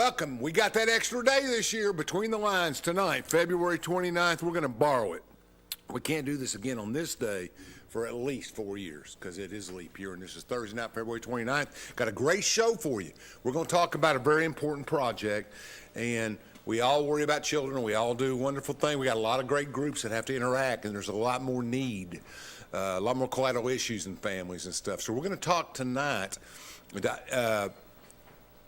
Welcome. We got that extra day this year between the lines tonight, February 29th. We're going to borrow it. We can't do this again on this day for at least 4 years because it is leap year, and this is Thursday night, February 29th. Got a great show for you. We're going to talk about a very important project, and we all worry about children. We all do wonderful things. We got a lot of great groups that have to interact, and there's a lot more need, a lot more collateral issues in families and stuff. So we're going to talk tonight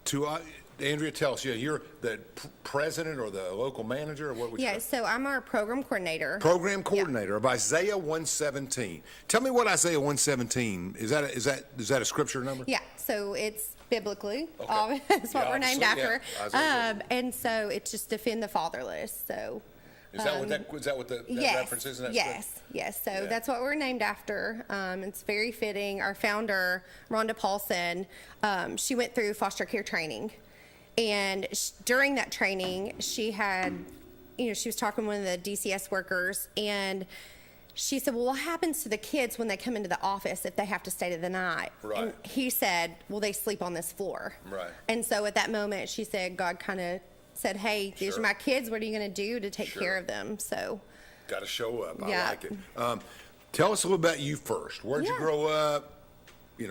to Andrea, tell us, you're the president or the local manager, or what would you say? So I'm our program coordinator. Program coordinator of Isaiah 117. Tell me what Isaiah 117 is. That a scripture number? Yeah, so it's biblically. Okay. That's what Yeah, we're named obviously, after. yeah. And so it's just defend the fatherless. So Is that what that reference is? Yes. So that's what we're named after. It's very fitting. Our founder, Rhonda Paulson, she went through foster care training. And during that training, she had, she was talking to one of the DCS workers, and she said, well, what happens to the kids when they come into the office if they have to stay the night? Right. And he said, well, they sleep on this floor. Right. And so at that moment, she said, God kind of said, hey, these Sure. are my kids. What are you going to do to take Sure. care of them? So. Got to show up. I Yeah. like it. Tell us a little about you first. Where'd you grow up?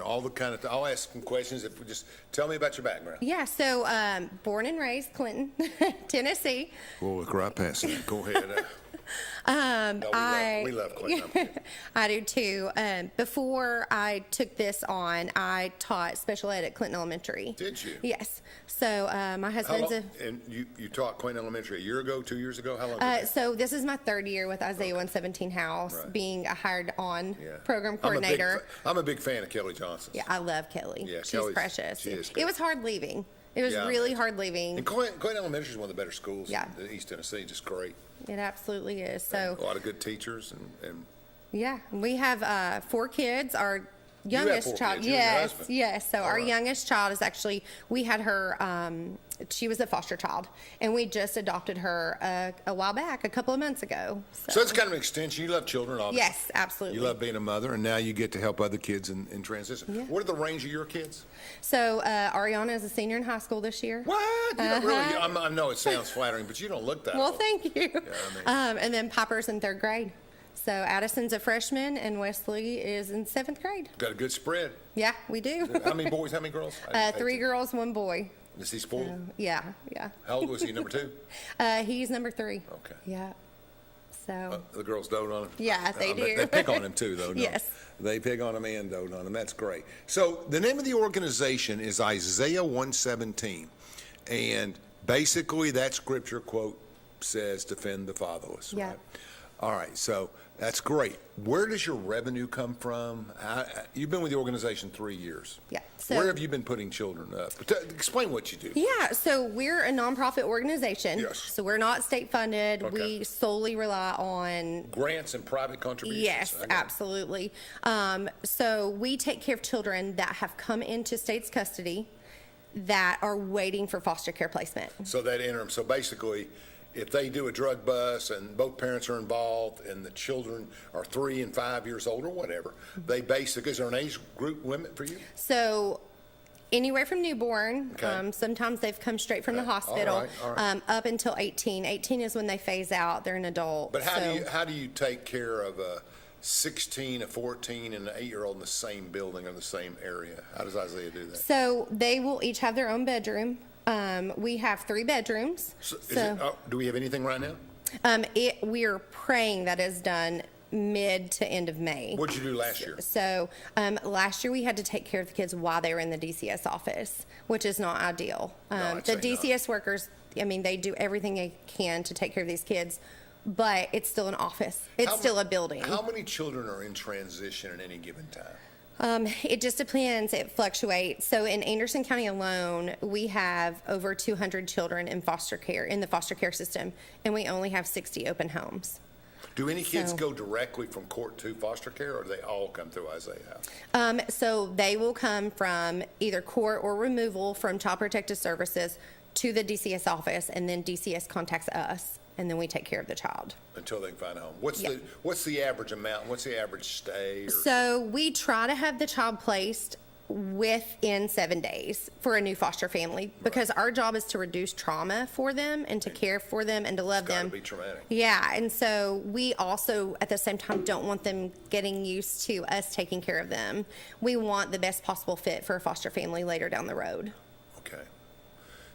All the kind of I'll ask some questions. If we just tell me about your background. Yeah, so born and raised Clinton, Tennessee. We'll look right past that. Go ahead. We love Clinton. I do too. Before I took this on, I taught special ed at Clinton Elementary. Did you? Yes. So my husband's and you taught Clinton Elementary a year ago, 2 years ago? How long? so this is my third year with Isaiah 117 House, Right. being a hired-on program coordinator. I'm a big fan of Kelly Johnson. Yeah, I love Kelly. Yeah, She's Kelly's- precious. she is It good. was hard leaving. It was really hard leaving. And Clinton Elementary is one of the better schools Yeah. in East Tennessee. Just great. It absolutely is. And So a lot of good teachers and yeah, we have 4 kids. Our youngest 4 child, kids, you and your yes, husband. yes. So our right. youngest child is actually, we had her, she was a foster child, and we just adopted her a while back, a couple of months ago. so it's kind of an extension. You love children, obviously. Yes, absolutely. You love being a mother, and now you get to help other kids in transition. Yeah. What are the range of your kids? So Ariana is a senior in high school this year. What? You don't really, I know it sounds flattering, but you don't look that Well, old. thank you. I mean- And then Piper's in 3rd grade. So Addison's a freshman, and Wesley is in 7th grade. Got a good spread. Yeah, we do. How many boys, how many girls? 3 girls, 1 boy. Is he spoiled? Yeah. How old was he, number 2? He's number 3. Okay. Yeah. So. The girls dote on him? Yeah, they do. They pick on him too, though. No? Yes. They pick on him and dote on him. That's great. So the name of the organization is Isaiah 117. And basically that scripture quote says, defend the fatherless. Yeah. Right? All right, so that's great. Where does your revenue come from? You've been with the organization 3 years. Yeah. Where have you been putting children up? Explain what you do. Yeah, so we're a nonprofit organization. Yes. So we're not state funded. Okay. We solely rely on Grants and private contributions. Yes, I got it. absolutely. So we take care of children that have come into state's custody that are waiting for foster care placement. So that interim, so basically, if they do a drug bust and both parents are involved and the children are 3 and 5 years old or whatever, they basically, is there an age group limit for you? So anywhere from newborn, Okay. sometimes they've come straight from the Okay. hospital, All right. up until 18. 18 is when they phase out. They're an adult. But So- how do you take care of a 16, a 14, and an 8-year-old in the same building or the same area? How does Isaiah do that? So they will each have their own bedroom. We have 3 bedrooms. Do we have anything right now? We're praying that is done mid to end of May. What'd you do last year? So last year we had to take care of the kids while they were in the DCS office, which is not ideal. I'd The say DCS workers, they do everything they can to take care of these kids, but it's still an office. It's still a building. How many children are in transition at any given time? It just depends. It fluctuates. So in Anderson County alone, we have over 200 children in foster care, in the foster care system, and we only have 60 open homes. Do any kids So- go directly from court to foster care, or do they all come through Isaiah House? So they will come from either court or removal from Child Protective Services to the DCS office, and then DCS contacts us, and then we take care of the child. Until they can find a home. What's Yeah. the average amount? What's the average stay? Or, So we try to have the child placed within 7 days for a new foster family, because our job is to reduce trauma for them and to care for them and to love It's gotta them. be traumatic. Yeah, and so we also, at the same time, don't want them getting used to us taking care of them. We want the best possible fit for a foster family later down the road. Okay.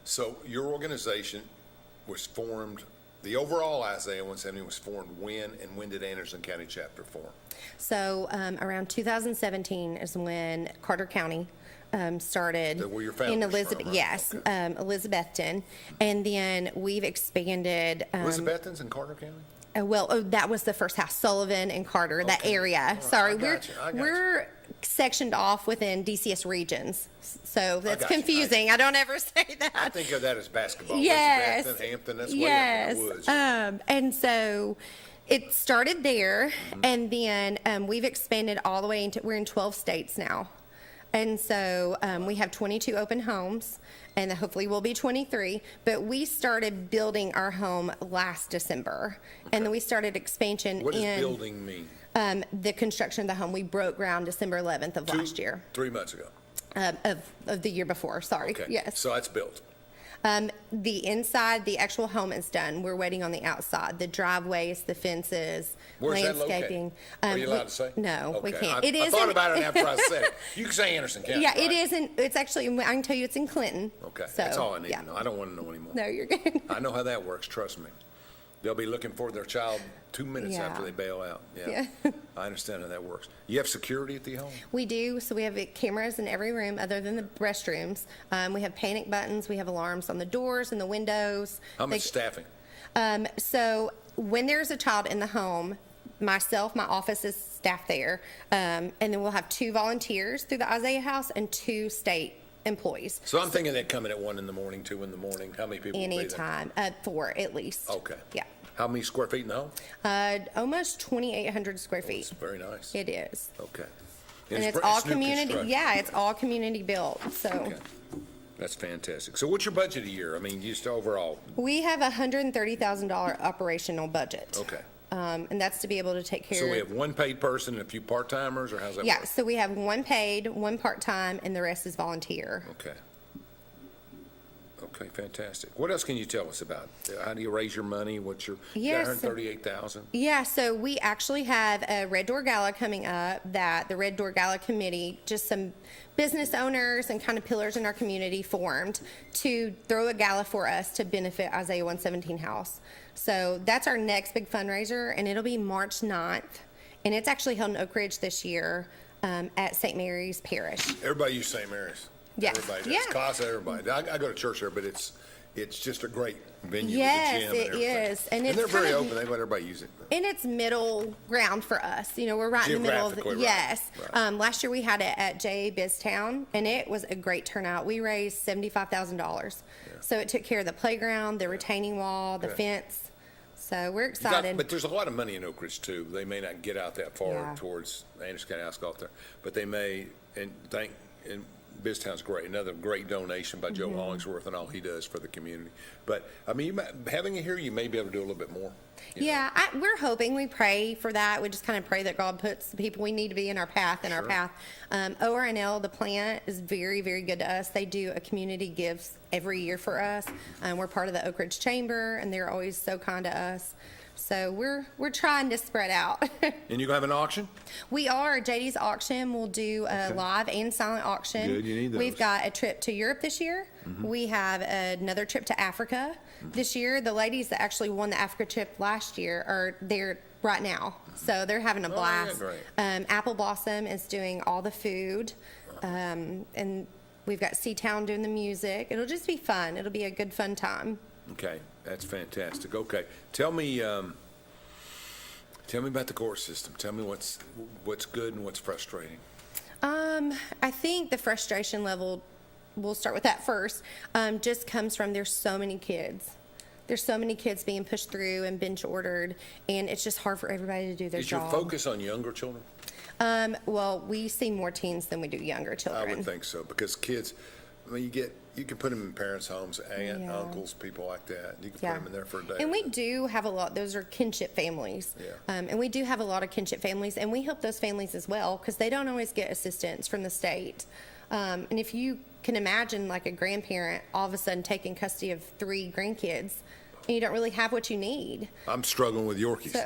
So your organization was formed, the overall Isaiah 170 was formed when did Anderson County chapter form? So around 2017 is when Carter County started That where your in founders Elizabeth. from, right? Yes, Okay. Elizabethton, and then we've expanded. Elizabethton's in Carter County? That was the first house, Sullivan and Carter, that Okay. area. All right. Sorry, I got you. we're sectioned off within DCS regions, so that's got you. confusing. I don't ever say that. I think of that as basketball. Yes. Elizabethton, Hampton, that's way Yes. up in the woods. And so it started there, and then we've expanded all the way into, we're in 12 states now. And so we have 22 open homes, and hopefully we'll be 23. But we started building our home last December, and then we started expansion What does in building mean? the construction of the home. We broke ground December 11th of last year, 3 months ago. of the year before, sorry. Okay. Yes. So that's built. The inside, the actual home is done. We're waiting on the outside, the driveways, the fences, Where's that landscaping. located? Are you allowed to say? No, we Okay. can't. I thought about it after I said it. You can say Anderson County. Yeah, it right? isn't. It's actually, I can tell you it's in Clinton. Okay. So, That's all I need yeah. to know. I don't want to know anymore. No, you're good. I know how that works, trust me. They'll be looking for their child 2 minutes Yeah. after they bail out. Yeah. I understand how that works. You have security at the home? We do. So we have cameras in every room other than the restrooms. We have panic buttons. We have alarms on the doors and the windows. How much staffing? So when there's a child in the home, myself, my office is staffed there. And then we'll have 2 volunteers through the Isaiah House and 2 state employees. So I'm thinking they're coming at 1 in the morning, 2 in the morning. How many people will be there? Anytime, 4 at least. Okay. Yeah. How many square feet in the home? Almost 2,800 square It's feet. very nice. It is. Okay. And it's br- all new community. construction. Yeah, it's all community built. So Okay. That's fantastic. So what's your budget a year? I mean, just overall. we have a $130,000 operational budget. Okay. And that's to be able to take care So we of. have 1 paid person and a few part-timers, or how's that Yeah, work? so we have 1 paid, 1 part-time, and the rest is volunteer. Okay. Okay, fantastic. What else can you tell us about? How do you raise your money? What's your, you got Yes. 138,000? Yeah, so we actually have a Red Door Gala coming up that the Red Door Gala Committee, just some business owners and kind of pillars in our community formed to throw a gala for us to benefit Isaiah 117 House. So that's our next big fundraiser, and it'll be March 9th. And it's actually held in Oak Ridge this year at St. Mary's Parish. Everybody use St. Mary's. Yes. Everybody does. Yeah. Casa, everybody. I go to church there, but it's just a great venue Yes, with the gym and it everything. is. And they're it's very kind of- open. They let everybody use it. And it's middle ground for us. You know, we're right in the middle of Geographically, right. yes. Right. Last year we had it at J. Biztown, and it was a great turnout. We raised $75,000. So it took care of the playground, the retaining wall, the Good. You fence. So we're got- excited. But there's a lot of money in Oak Ridge, too. They may not get out that far Yeah. towards Anderson County House Golf there, but they may, and Biztown's great, another great donation by Joe Mm-hmm. Hollingsworth and all he does for the community. But, I mean, having it here, you may be able to do a little bit more. you know. Yeah, we're hoping. We pray for that. We just kind of pray that God puts the people we need to be in our path, Sure. ORNL, the plant, is very, very good to us. They do a community gifts every year for us. We're part of the Oak Ridge Chamber, and they're always so kind to us. So we're trying to spread out. And you gonna have an auction? We are. JD's auction will do a Okay. live and silent auction. Good, you need We've those. got a trip to Europe this year. We have another trip to Africa this year. The ladies that actually won the Africa trip last year are there right now. So they're having a yeah, blast. great. Apple Blossom is doing all the food. And we've got Seatown doing the music. It'll just be fun. It'll be a good, fun time. Okay, that's fantastic. Okay, tell me about the court system. Tell me what's good and what's frustrating. I think the frustration level, we'll start with that first, just comes from there's so many kids. There's so many kids being pushed through and bench ordered, and it's just hard for everybody to do their Is your job. focus on younger children? Well, we see more teens than we do younger I children. would think so, because kids, I mean, you can put them in parents' homes, aunt, Yeah. uncles, people like that. You can Yeah. put them in there for a day. And we do have a lot, those are kinship families. Yeah. And we do have a lot of kinship families, and we help those families as well, because they don't always get assistance from the state. And if you can imagine like a grandparent all of a sudden taking custody of 3 grandkids, and you don't really have what you need. I'm struggling with Yorkies.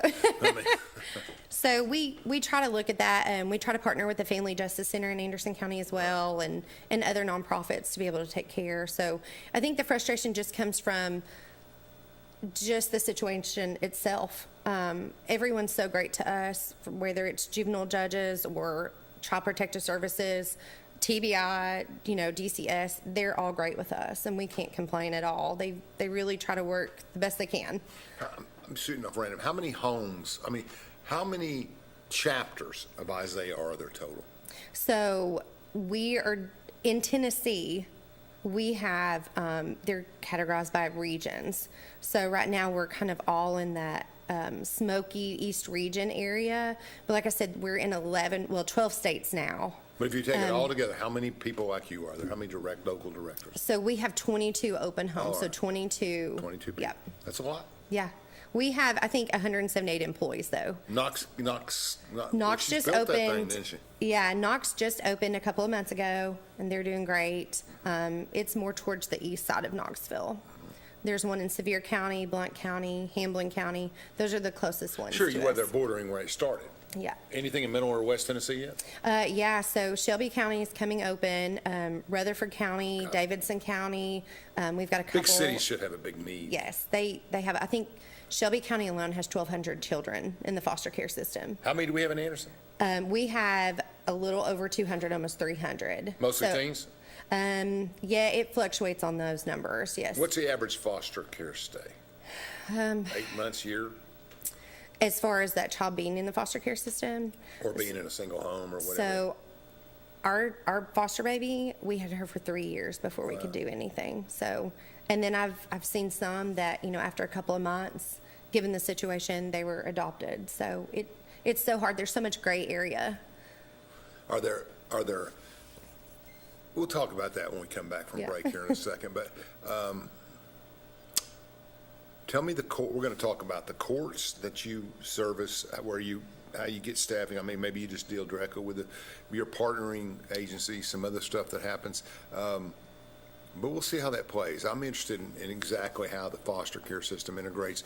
So we try to look at that, and we try to partner with the Family Justice Center in Anderson County as well, and other nonprofits to be able to take care. So I think the frustration just comes from just the situation itself. Everyone's so great to us, whether it's juvenile judges or Child Protective Services, TBI, DCS, they're all great with us, and we can't complain at all. They really try to work the best they can. I'm shooting off random. How many homes, how many chapters of Isaiah are there total? So we are in Tennessee. We have, they're categorized by regions. So right now we're kind of all in that Smoky East region area. But like I said, we're in 12 states now. But if you take it all together, how many people like you are there? How many local directors? So we have 22 open homes. All So right. 22. 22 people. Yep. That's a lot. Yeah. We have, I think, 178 employees, though. Knox Knox she just built that thing, opened. didn't she? Yeah, Knox just opened a couple of months ago, and they're doing great. It's more towards the east side of Knoxville. There's one in Sevier County, Blount County, Hamblin County. Those are the closest ones. Sure, to you were us. there bordering where it started. Yeah. Anything in Middle or West Tennessee yet? Yeah, so Shelby County is coming open, Rutherford County, Davidson County. We've got a couple. Big cities should have a big need. Yes, they have. I think Shelby County alone has 1,200 children in the foster care system. How many do we have in Anderson? We have a little over 200, almost 300. Mostly So, teens? Yeah, it fluctuates on those numbers, yes. What's the average foster care stay? 8 months, year, As far as that child being in the foster care system? or being in a single home or whatever? So our foster baby, we had her for 3 years before we could do anything. So, and then I've seen some that, after a couple of months, given the situation, they were adopted. So it's so hard. There's so much gray area. Are there, we'll talk about that when we come back from Yeah. break here in a second, but tell me we're going to talk about the courts that you service, how you get staffing. Maybe you just deal directly with your partnering agency, some other stuff that happens. But we'll see how that plays. I'm interested in exactly how the foster care system integrates.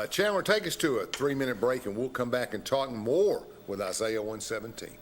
Chandler, take us to a 3-minute break, and we'll come back and talk more with Isaiah 117.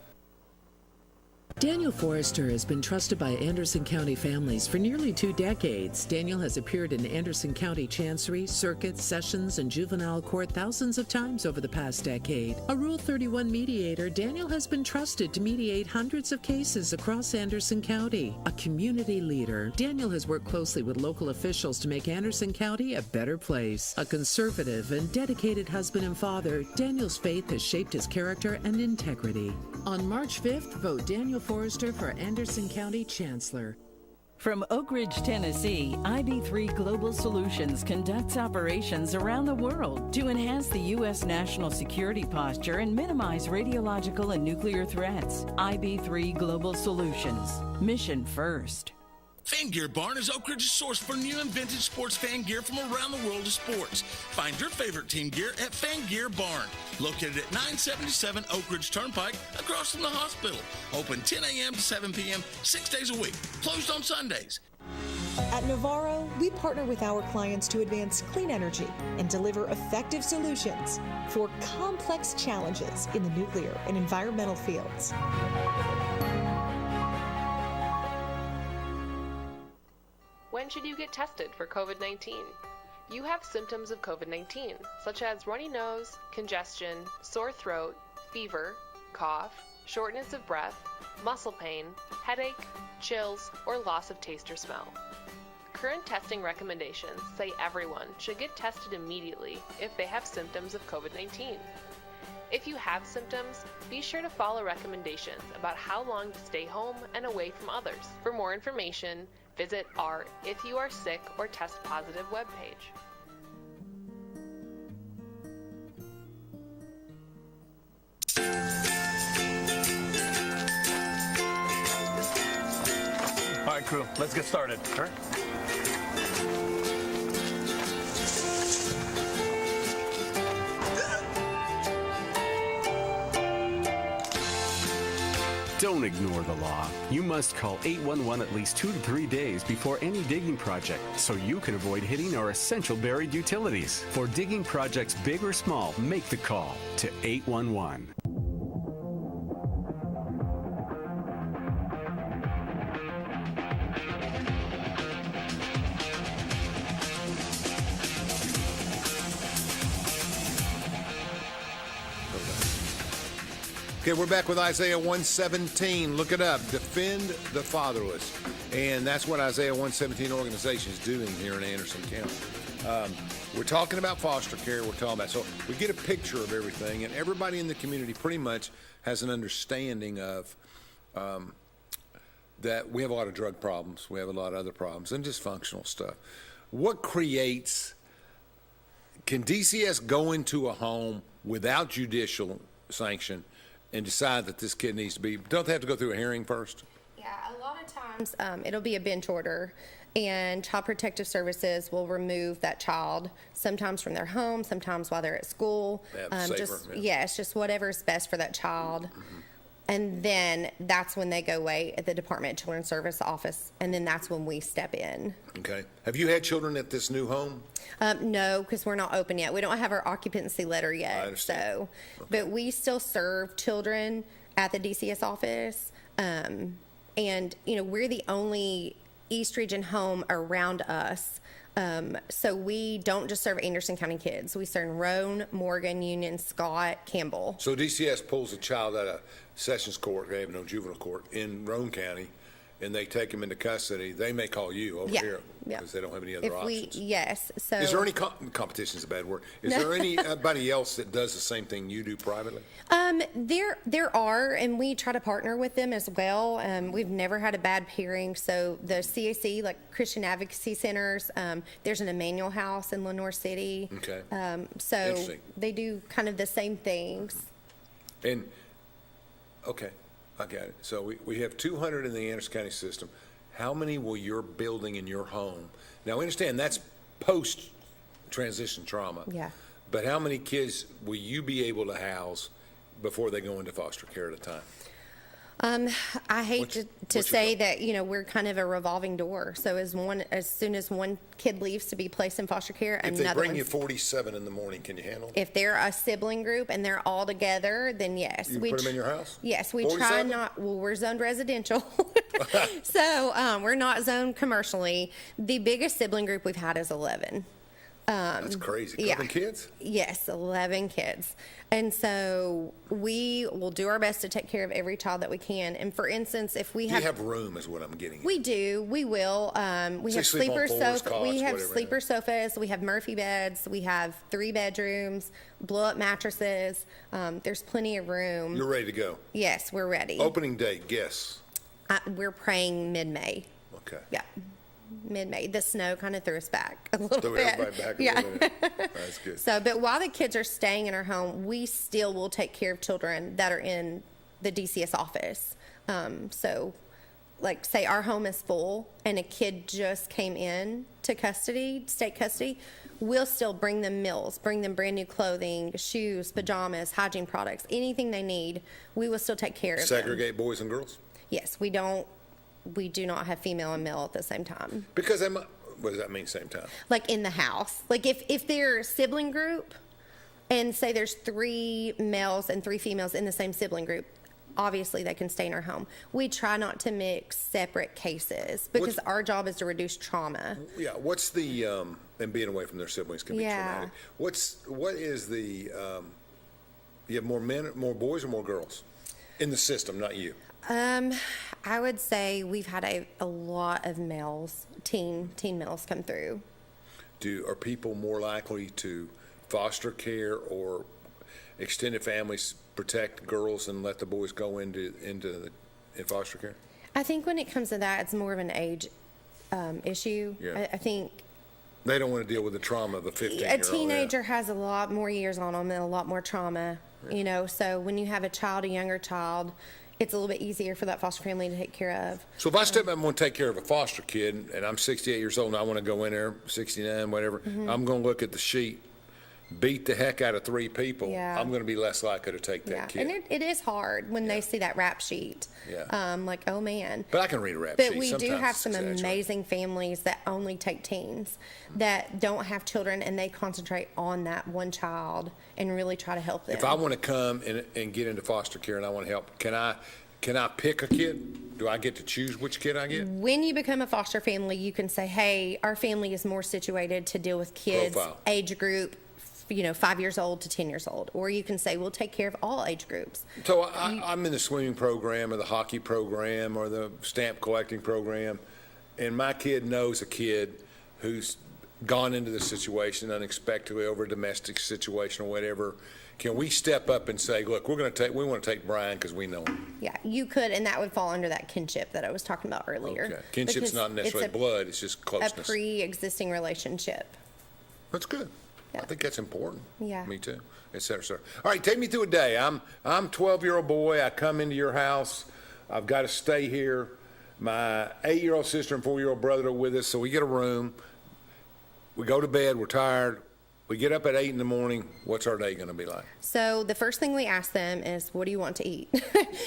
Daniel Forrester has been trusted by Anderson County families for nearly 2 decades. Daniel has appeared in Anderson County Chancery, Circuit, Sessions, and Juvenile Court thousands of times over the past decade. A Rule 31 mediator, Daniel has been trusted to mediate hundreds of cases across Anderson County. A community leader, Daniel has worked closely with local officials to make Anderson County a better place. A conservative and dedicated husband and father, Daniel's faith has shaped his character and integrity. On March 5th, vote Daniel Forrester for Anderson County Chancellor. From Oak Ridge, Tennessee, IB3 Global Solutions conducts operations around the world to enhance the U.S. national security posture and minimize radiological and nuclear threats. IB3 Global Solutions. Mission first. Fan Gear Barn is Oak Ridge's source for new and vintage sports fan gear from around the world of sports. Find your favorite team gear at Fan Gear Barn, located at 977 Oak Ridge Turnpike, across from the hospital. Open 10 a.m. to 7 p.m., 6 days a week. Closed on Sundays. At Navarro, we partner with our clients to advance clean energy and deliver effective solutions for complex challenges in the nuclear and environmental fields. When should you get tested for COVID-19? You have symptoms of COVID-19, such as runny nose, congestion, sore throat, fever, cough, shortness of breath, muscle pain, headache, chills, or loss of taste or smell. Current testing recommendations say everyone should get tested immediately if they have symptoms of COVID-19. If you have symptoms, be sure to follow recommendations about how long to stay home and away from others. For more information, visit our If You Are Sick or Test Positive webpage. All right, crew, let's get started. All right. Don't ignore the law. You must call 811 at least 2 to 3 days before any digging project so you can avoid hitting our essential buried utilities. For digging projects big or small, make the call to 811. Okay, we're back with Isaiah 117. Look it up. Defend the fatherless. And that's what Isaiah 117 organization is doing here in Anderson County. We're talking about foster care. We're talking about, so we get a picture of everything, and everybody in the community pretty much has an understanding of that we have a lot of drug problems. We have a lot of other problems and dysfunctional stuff. What creates, can DCS go into a home without judicial sanction and decide that this kid needs to be, don't they have to go through a hearing first? Yeah, a lot of times it'll be a bench order, and Child Protective Services will remove that child sometimes from their home, sometimes while they're at school. It's just whatever's best for that child. Mm-hmm. And then that's when they go away at the Department of Children's Service office, and then that's when we step in. Okay. Have you had children at this new home? No, because we're not open yet. We don't have our occupancy letter yet. I understand. So, but we still serve children at the DCS office. And, we're the only East Region home around us. So we don't just serve Anderson County kids. We serve Roane, Morgan, Union, Scott, Campbell. So DCS pulls a child out of Sessions Court, they have no juvenile court, in Roane County, and they take him into custody. They may call you over here because they don't have any other options. So is there any competition is a bad word. Is there anybody else that does the same thing you do privately? There are, and we try to partner with them as well. We've never had a bad pairing. So the CAC, like Christian Advocacy Centers, there's an Emmanuel House in Lenoir City. Okay. So they do kind of the same things. And okay, I got it. So we have 200 in the Anderson County system. How many will your building in your home? Now, understand that's post-transition trauma. Yeah. But how many kids will you be able to house before they go into foster care at a time? I hate to say that, we're kind of a revolving door. So as soon as one kid leaves to be placed in foster care, if they bring you 47 in the morning, can you handle it? If they're a sibling group and they're all together, then yes. You put them in your house? Yes, we 47? try not. Well, we're zoned residential, so we're not zoned commercially. The biggest sibling group we've had is 11. That's crazy. 11 kids? Yes, 11 kids. And so we will do our best to take care of every child that we can. And for instance, if we have... You have room is what I'm getting at. We do. We will. We have sleeper sofas. We have sleeper sofas. We have Murphy beds. We have 3 bedrooms, blow-up mattresses. There's plenty of room. You're ready to go? Yes, we're ready. Opening date, guess. We're praying mid-May. Okay. Yeah. Mid-May. The snow kind of threw us back a little bit. Everybody back a little bit. That's good. So, but while the kids are staying in our home, we still will take care of children that are in the DCS office. So, like, say our home is full and a kid just came in to custody, state custody, we'll still bring them meals, bring them brand new clothing, shoes, pajamas, hygiene products, anything they need. We will still take care of them. Segregate boys and girls? Yes, we do not have female and male at the same time. Because what does that mean, same time? Like in the house. Like if they're a sibling group and say there's 3 males and 3 females in the same sibling group, obviously they can stay in our home. We try not to mix separate cases because our job is to reduce trauma. Yeah, what's the, and being away from their siblings can be traumatic. What is the, you have more boys or more girls in the system, not you? I would say we've had a lot of males, teen males come through. Are people more likely to foster care or extended families protect girls and let the boys go into foster care? I think when it comes to that, it's more of an age issue. Yeah. I think they don't want to deal with the trauma of a 15-year-old. A teenager has a lot more years on them and a lot more trauma, so when you have a younger child, it's a little bit easier for that foster family to take care of. So if I step up and want to take care of a foster kid, and I'm 68 years old and I want to go in there, 69, whatever, I'm going to look at the sheet beat the heck out of 3 people, Yeah. I'm going to be less likely to take that Yeah, kid. and it is hard when they see that rap sheet. Yeah. Like, oh man. But I can read a rap But sheet. we do Sometimes have it's some exaggerated. amazing families that only take teens that don't have children, and they concentrate on that one child and really try to help them. If I want to come and get into foster care and I want to help, can I pick a kid? Do I get to choose which kid I get? When you become a foster family, you can say, hey, our family is more situated to deal with kids, Profile. age group, 5 years old to 10 years old. Or you can say, we'll take care of all age groups. So I'm in the swimming program or the hockey program or the stamp collecting program, and my kid knows a kid who's gone into the situation unexpectedly over a domestic situation or whatever. Can we step up and say, look, we want to take Brian because we know him? Yeah, you could, and that would fall under that kinship that I was talking about earlier. Okay. Kinship's Because not necessarily it's blood, it's just a closeness. pre-existing relationship. That's good. Yeah. I think that's important. Yeah. Me too, et cetera, et cetera. All right, take me through a day. I'm a 12-year-old boy. I come into your house. I've got to stay here. My 8-year-old sister and 4-year-old brother are with us, so we get a room. We go to bed. We're tired. We get up at 8 in the morning. What's our day going to be like? So the first thing we ask them is, what do you want to eat?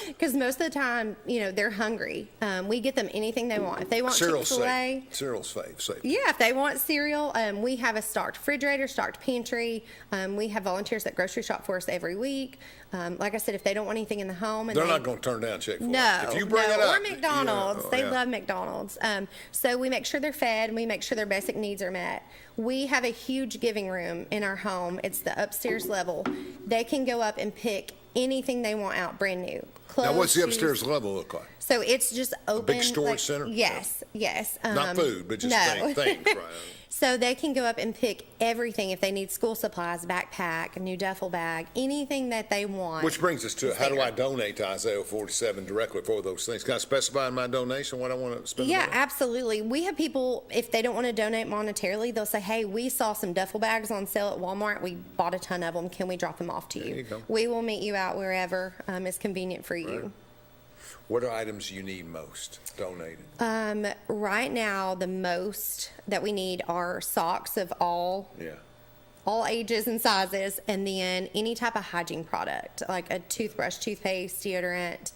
Because most of the time, they're hungry. We get them anything they want. If they want Cereal's Chick-fil-A, safe. Cereal's safe. yeah, if they want cereal, we have a stocked refrigerator, stocked pantry. We have volunteers that grocery shop for us every week. Like I said, if they don't want anything in the home, and They're not going to turn down Chick-fil-A. No, If you bring no, it up, or McDonald's. They yeah. love McDonald's. So we make sure they're fed, and we make sure their basic needs are met. We have a huge giving room in our home. It's the upstairs level. They can go up and pick anything they want out brand new. Clothes, Now, what's the shoes. upstairs level look like? So it's just open. big storage center? Yes, yes. Not food, but just no. things, right? So they can go up and pick everything if they need school supplies, backpack, a new duffel bag, anything that they want. Which brings us to is how do there. I donate to Isaiah 47 directly for those things? Can I specify in my donation what I want to spend? the Yeah, money? absolutely. We have people, if they don't want to donate monetarily, they'll say, hey, we saw some duffel bags on sale at Walmart. We bought a ton of them. Can we drop them off to you? There you go. We will meet you out wherever is convenient for you. What are items you need most donated? Right now, the most that we need are socks of all ages and sizes, and then any type of hygiene product, like a toothbrush, toothpaste, deodorant,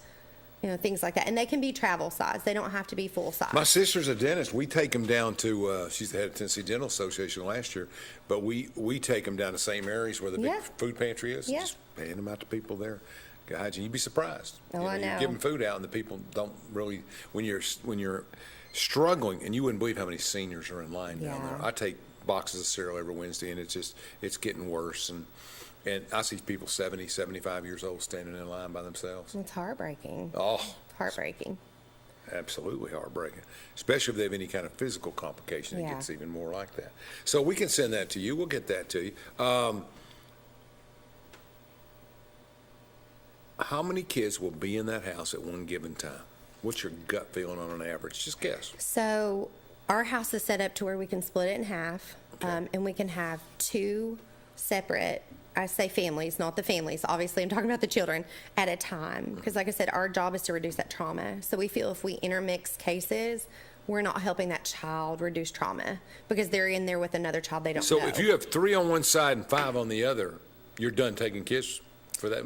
things like that. And they can be travel size. They don't have to be full size. My sister's a dentist. We take them down to, she's the head of Tennessee Dental Association last year, but we take them down to St. Mary's where the big Yeah. food pantry is. Yeah. Just paying them out to people there. Hygiene. You'd be surprised. Oh, I know. You give them food out and the people don't really, when you're struggling, and you wouldn't believe how many seniors are in line down Yeah. there. I take boxes of cereal every Wednesday, and it's getting worse. And I see people 70, 75 years old standing in line by themselves. It's heartbreaking. Oh, Heartbreaking. absolutely heartbreaking. Especially if they have any kind of physical complication, it Yeah. gets even more like that. So we can send that to you. We'll get that to you. How many kids will be in that house at one given time? What's your gut feeling on an average? Just guess. So our house is set up to where we can split it in half, and we can have 2 separate, I say families, not the families. Obviously, I'm talking about the children at a time. Because like I said, our job is to reduce that trauma. So we feel if we intermix cases, we're not helping that child reduce trauma because they're in there with another child they don't know. So if you have 3 on one side and 5 on the other, you're done taking kids for that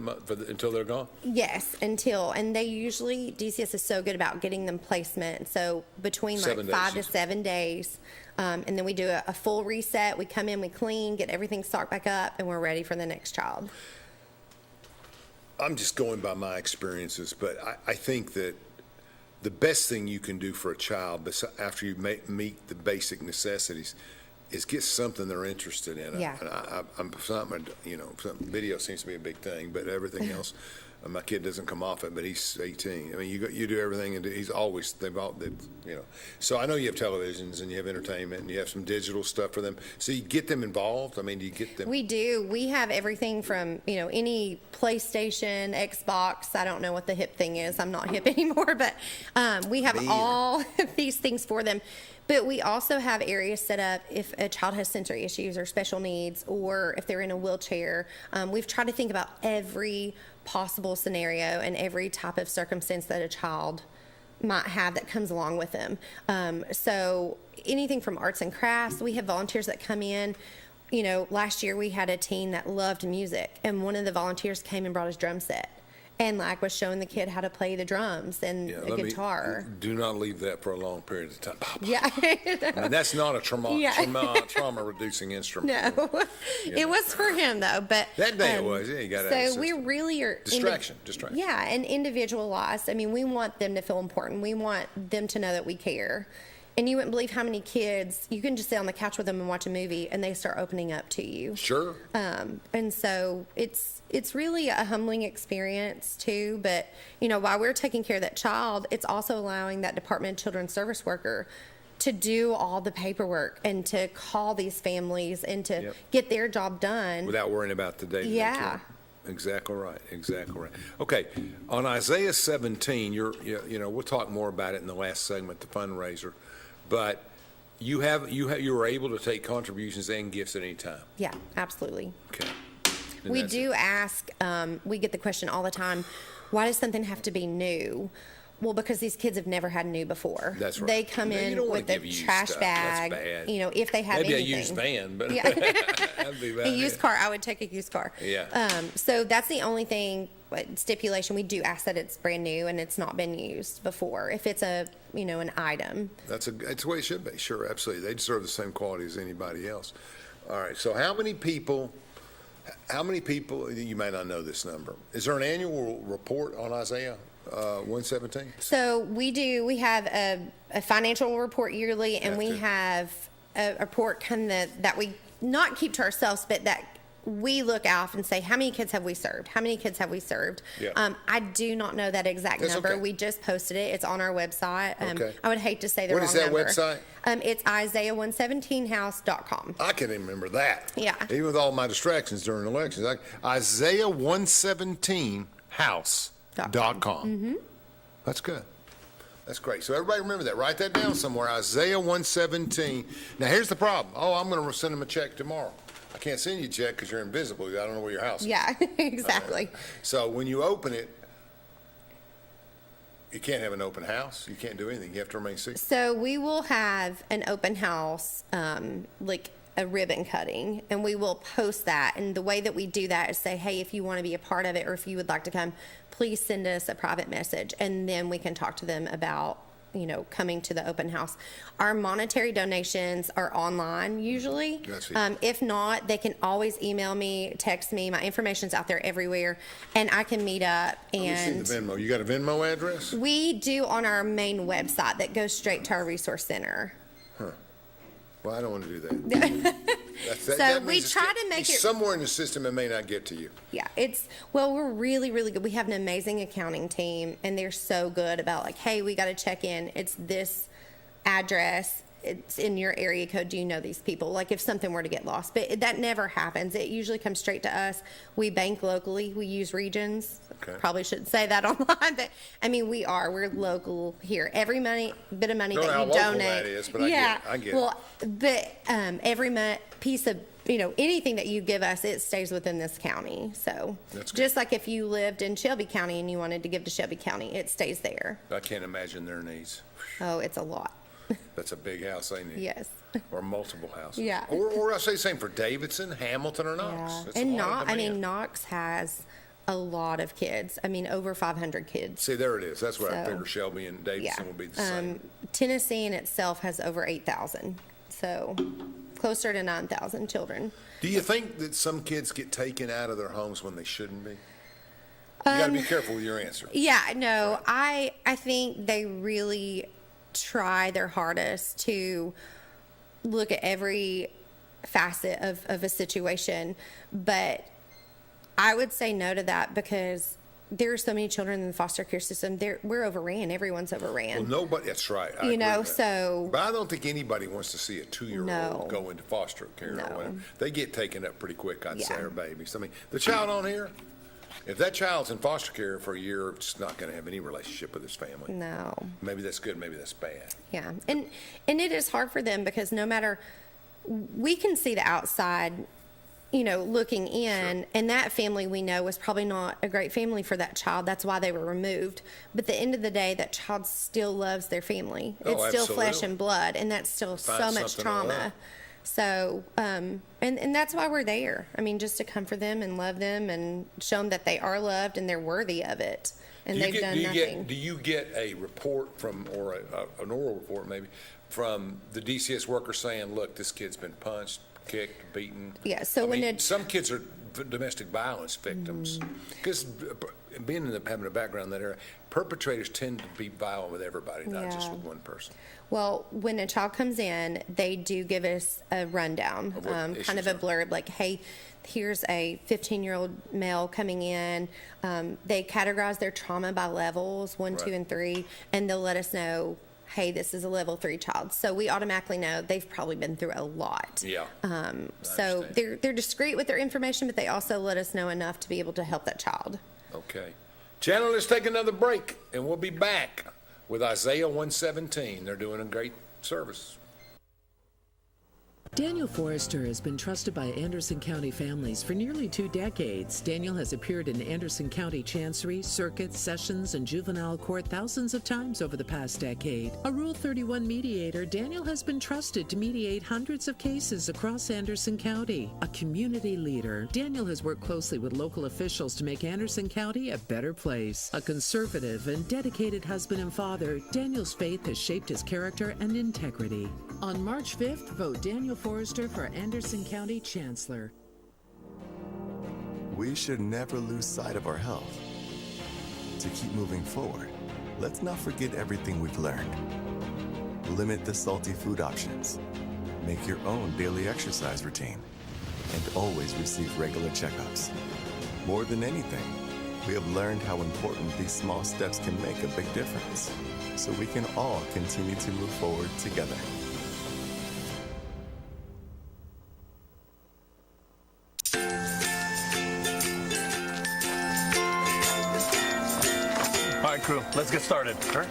until they're gone? Yes, and they usually, DCS is so good about getting them placement. So between 7 days. 5 to 7 days, and then we do a full reset. We come in, we clean, get everything stocked back up, and we're ready for the next child. I'm just going by my experiences, but I think that the best thing you can do for a child after you meet the basic necessities is get something they're interested in. Yeah. Video seems to be a big thing, but everything else, my kid doesn't come off it, but he's 18. I mean, you do everything, and he's always, So I know you have televisions, and you have entertainment, and you have some digital stuff for them. So you get them involved? I mean, do you get them? We do. We have everything from, any PlayStation, Xbox. I don't know what the hip thing is. I'm not hip anymore, but we have all of these things for them. But we also have areas set up if a child has sensory issues or special needs, or if they're in a wheelchair. We've tried to think about every possible scenario and every type of circumstance that a child might have that comes along with them. So anything from arts and crafts, we have volunteers that come in. last year we had a teen that loved music, and one of the volunteers came and brought his drum set and like was showing the kid how to play the drums and a guitar. Do not leave that for a long period of time. Yeah. I mean, that's not a trauma reducing instrument. No, it was for him though. But that day it was. Yeah, you got to. So we really are distraction. Yeah, and individualized. I mean, we want them to feel important. We want them to know that we care. And you wouldn't believe how many kids, you can just sit on the couch with them and watch a movie and they start opening up to you. Sure. And so it's really a humbling experience too. But, while we're taking care of that child, it's also allowing that Department of Children's Service worker to do all the paperwork and to call these families and to get their job done. Without worrying about the day. Yeah. Exactly right. Okay, on Isaiah 17, we'll talk more about it in the last segment, the fundraiser, but you were able to take contributions and gifts at any time. Yeah, absolutely. Okay. We do ask. We get the question all the time: why does something have to be new? Well, because these kids have never had new before. That's right. They come in with a trash bag. That's bad. If they have maybe anything. a used van, but that'd be bad. A used car. I would take a used car. Yeah. So that's the only thing. Stipulation. We do ask that it's brand new and it's not been used before. If it's an item. That's the way it should be. Sure, absolutely. They deserve the same quality as anybody else. All right. So how many people? You may not know this number. Is there an annual report on Isaiah 117? So we do. We have a financial report yearly, and we have a report that we not keep to ourselves, but that we look out and say, how many kids have we served? How many kids have we served? Yeah. I do not know that exact That's number. okay. We just posted it. It's on our website. Okay. I would hate to say the What wrong is that number. website? It's Isaiah117house.com. I can remember that. Yeah. Even with all my distractions during elections. Isaiah117house.com. Mm-hmm. That's good. That's great. So everybody remember that. Write that down somewhere. Isaiah 117. Now here's the problem. I'm going to send them a check tomorrow. I can't send you a check because you're invisible. I don't know where your house is. Yeah, exactly. So when you open it, you can't have an open house. You can't do anything. You have to remain secret. So we will have an open house, like a ribbon cutting, and we will post that. And the way that we do that is say, hey, if you want to be a part of it or if you would like to come, please send us a private message, and then we can talk to them about coming to the open house. Our monetary donations are online usually. If not, they can always email me, text me. My information's out there everywhere, and I can meet up. And Let me see the Venmo. You got a Venmo address? We do on our main website that goes straight to our resource center. Well, I don't want to do that. We try to make it somewhere in the system. It may not get to you. Yeah, we're really, really good. We have an amazing accounting team, and they're so good about hey, we got to check in. It's this address. It's in your area code. Do you know these people? If something were to get lost, but that never happens. It usually comes straight to us. We bank locally. We use regions. Okay. Probably shouldn't say that online, but we're local here. Every bit of money that you donate. That is, but yeah, I get it. Well, but every piece of anything that you give us, it stays within this county. So That's good. just like if you lived in Shelby County and you wanted to give to Shelby County, it stays there. I can't imagine their needs. Oh, it's a lot. That's a big house they need. Yes. Or multiple houses. Yeah. Or I say the same for Davidson, Hamilton, or Knox. Yeah. That's And a lot of demand. Knox has a lot of kids. Over 500 kids. See, there it is. That's what I So, figure Shelby and Davidson will be the same. Tennessee in itself has over 8,000. So closer to 9,000 children. Do you think that some kids get taken out of their homes when they shouldn't be? You got to be careful with your answer. Yeah, no, I think they really try their hardest to look at every facet of a situation, but I would say no to that because there are so many children in the foster care system. We're overran. Everyone's overran. Well, nobody. That's right. I agree with that. So. But I don't think anybody wants to see a 2-year-old go into foster care or whatever. They get taken up pretty quick. I'd say, or babies. The child on here. If that child's in foster care for a year, it's not going to have any relationship with his family. No. Maybe that's good. Maybe that's bad. Yeah, and it is hard for them because no matter, we can see the outside, looking in, Sure. and that family we know was probably not a great family for that child. That's why they were removed. But at the end of the day, that child still loves their family. Oh, it's still flesh absolutely. and blood, and that's still Find so much something to trauma. love. So, and that's why we're there. I mean, just to comfort them and love them and show them that they are loved and they're worthy of it. And they've done nothing. Do you get a report from, or an oral report maybe, from the DCS worker saying, look, this kid's been punched, kicked, beaten? Yeah, so some kids are domestic violence victims. Because being having a background in that area, perpetrators tend to be violent with everybody, not just with one person. Well, when a child comes in, they do give us a rundown, kind of a blurb, like, hey, here's a 15-year-old male coming in. They categorize their trauma by levels, 1, 2, and 3, and they'll let us know, hey, this is a level 3 child. So we automatically know they've probably been through a lot. Yeah. So they're discreet with their information, but they also let us know enough to be able to help that child. Okay. Channel, let's take another break, and we'll be back with Isaiah 117. They're doing a great service. Daniel Forrester has been trusted by Anderson County families for nearly 2 decades. Daniel has appeared in Anderson County Chancery, Circuit, Sessions, and Juvenile Court thousands of times over the past decade. A Rule 31 mediator, Daniel has been trusted to mediate hundreds of cases across Anderson County. A community leader, Daniel has worked closely with local officials to make Anderson County a better place. A conservative and dedicated husband and father, Daniel's faith has shaped his character and integrity. On March 5th, vote Daniel Forrester for Anderson County Chancellor. We should never lose sight of our health. To keep moving forward, let's not forget everything we've learned. Limit the salty food options. Make your own daily exercise routine. And always receive regular checkups. More than anything, we have learned how important these small steps can make a big difference. So we can all continue to move forward together. All right, crew, let's get started. Sure.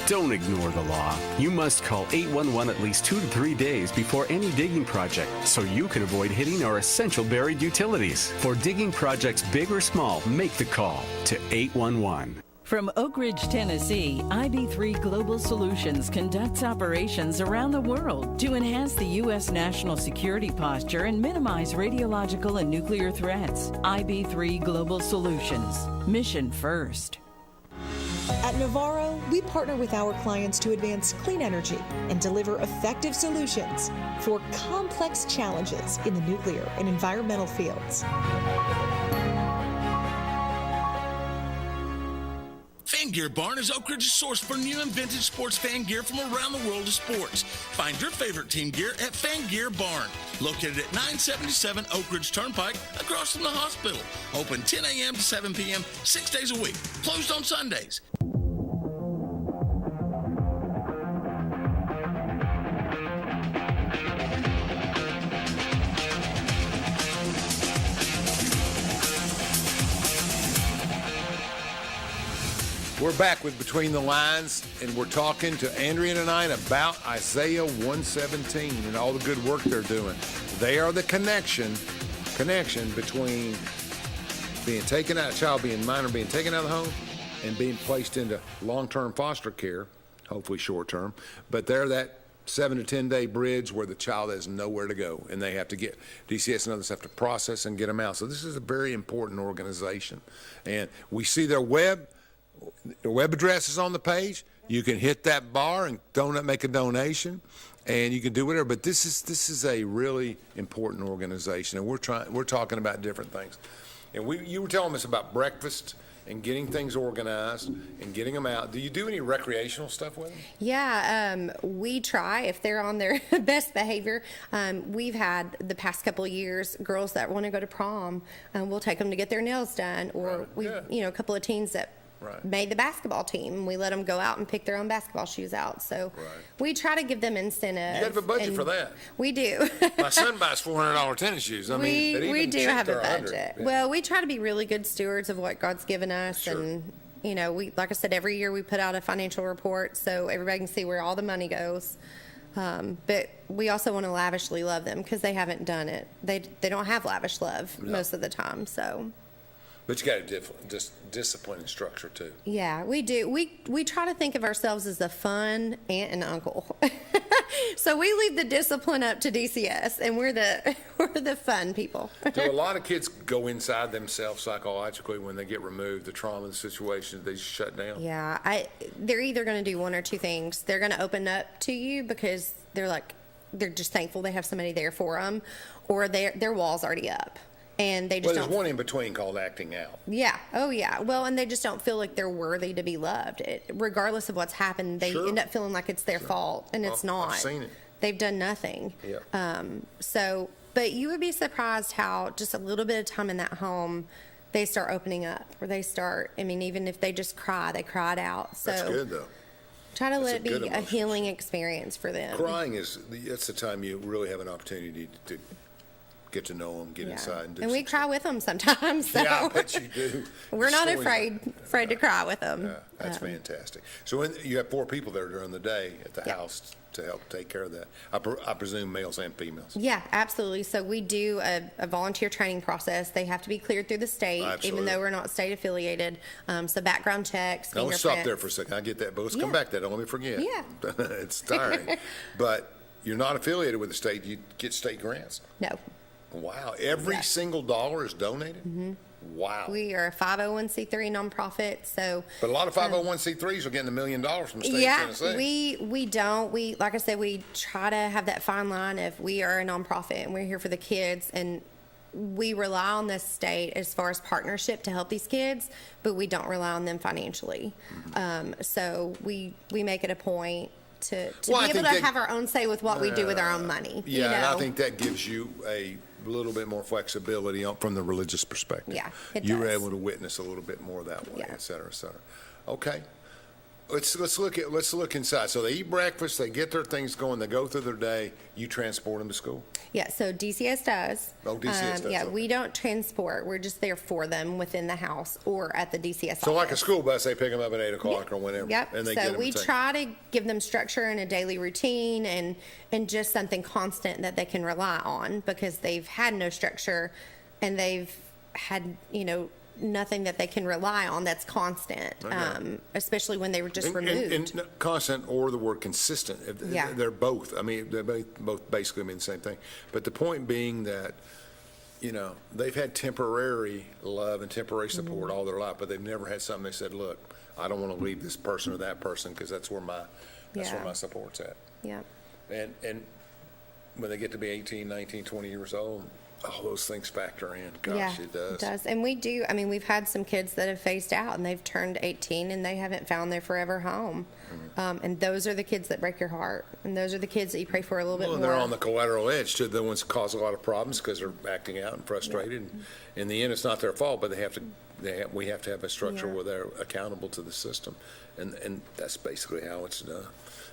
Don't ignore the law. You must call 811 at least 2 to 3 days before any digging project so you can avoid hitting our essential buried utilities. For digging projects big or small, make the call to 811. From Oak Ridge, Tennessee, IB3 Global Solutions conducts operations around the world to enhance the U.S. national security posture and minimize radiological and nuclear threats. IB3 Global Solutions. Mission first. At Navarro, we partner with our clients to advance clean energy and deliver effective solutions for complex challenges in the nuclear and environmental fields. Fan Gear Barn is Oak Ridge's source for new and vintage sports fan gear from around the world of sports. Find your favorite team gear at Fan Gear Barn, located at 977 Oak Ridge Turnpike, across from the hospital. Open 10 a.m. to 7 p.m., 6 days a week. Closed on Sundays. We're back with Between the Lines, and we're talking to Andrea tonight about Isaiah 117 and all the good work they're doing. They are the connection between being taken out, a child being minor, being taken out of the home, and being placed into long-term foster care, hopefully short-term. But they're that 7 to 10 day bridge where the child has nowhere to go, and they have to get DCS and others have to process and get them out. So this is a very important organization, and we see their web address is on the page. You can hit that bar and make a donation, and you can do whatever. But this is a really important organization, and we're talking about different things. And you were telling us about breakfast and getting things organized and getting them out. Do you do any recreational stuff with them? Yeah, we try if they're on their best behavior. We've had the past couple of years girls that want to go to prom, we'll take them to get their nails done, or a couple of teens that made the basketball team. We let them go out and pick their own basketball shoes out. So we try to give them incentives. You have a budget for that. We do. My son buys $400 tennis shoes. We do have a budget. Yeah. Well, we try to be really good stewards of what God's given us. Sure. And, we, like I said, every year we put out a financial report so everybody can see where all the money goes. But we also want to lavishly love them because they haven't done it. They don't have lavish love most of the time. So. But you got a discipline and structure too. Yeah, we do. We try to think of ourselves as a fun aunt and uncle. So we leave the discipline up to DCS, and we're the fun people. Do a lot of kids go inside themselves psychologically when they get removed, the trauma, the situation, they just shut down? Yeah, they're either going to do one or two things. They're going to open up to you because they're just thankful they have somebody there for them, or their wall's already up. And they just there's one in between called acting out. Yeah. Oh, yeah. Well, and they just don't feel like they're worthy to be loved. Regardless of what's happened, they end up feeling like it's their fault, and it's not. I've seen it. They've done nothing. Yeah. But you would be surprised how just a little bit of time in that home, they start opening up, or they start, even if they just cry, they cry it out. So that's good, though. Try to let it be a healing experience for them. Crying that's the time you really have an opportunity to get to know them, get inside, and do. And we cry with them sometimes. So. Yeah, I bet you do. We're not afraid to cry with them. Yeah, that's fantastic. So when you have 4 people there during the day at the house to help take care of that, I presume males and females. Yeah, absolutely. So we do a volunteer training process. They have to be cleared through the state, even though we're not state affiliated. So background checks, Now, let's stop there for a second. I get that, but let's come back to that. Don't let me forget. Yeah. It's tiring. But you're not affiliated with the state. You get state grants. No. Wow. Every single dollar is donated? Mm-hmm. Wow. We are a 501c3 nonprofit, so. But a lot of 501c3s are getting $1 million from the state of Tennessee. We don't. Like I said, we try to have that fine line of we are a nonprofit and we're here for the kids, and we rely on the state as far as partnership to help these kids, but we don't rely on them financially. Mm-hmm. So we make it a point to be able to have our own say with what we do with our own money. Yeah, and I think that gives you a little bit more flexibility from the religious perspective. Yeah, it does. You're able to witness a little bit more that way, et cetera, et cetera. Okay. Let's look inside. So they eat breakfast, they get their things going, they go through their day. You transport them to school? Yeah, so DCS does. Oh, DCS does. Yeah, we don't transport. We're just there for them within the house or at the DCS office. So like a school bus, they pick them up at 8 o'clock or whenever. Yep. And they so we try to give them structure and a daily routine and just something constant that they can rely on, because they've had no structure and they've had, nothing that they can rely on that's constant, especially when they were just removed. And constant, or the word consistent. Yeah. They're both. They both basically mean the same thing. But the point being that, they've had temporary love and temporary support all their life, but they've never had something they said, look, I don't want to leave this person or that person because that's where my support's at. Yeah. And when they get to be 18, 19, 20 years old, all those things factor in. Gosh, it does. It does. And we do. We've had some kids that have phased out and they've turned 18 and they haven't found their forever home. Mm-hmm. And those are the kids that break your heart. And those are the kids that you pray for a little bit more. They're on the collateral edge to the ones that cause a lot of problems because they're acting out and frustrated. Yeah. And in the end, it's not their fault, but we have to have a structure where they're accountable to the system. And that's basically how it's done,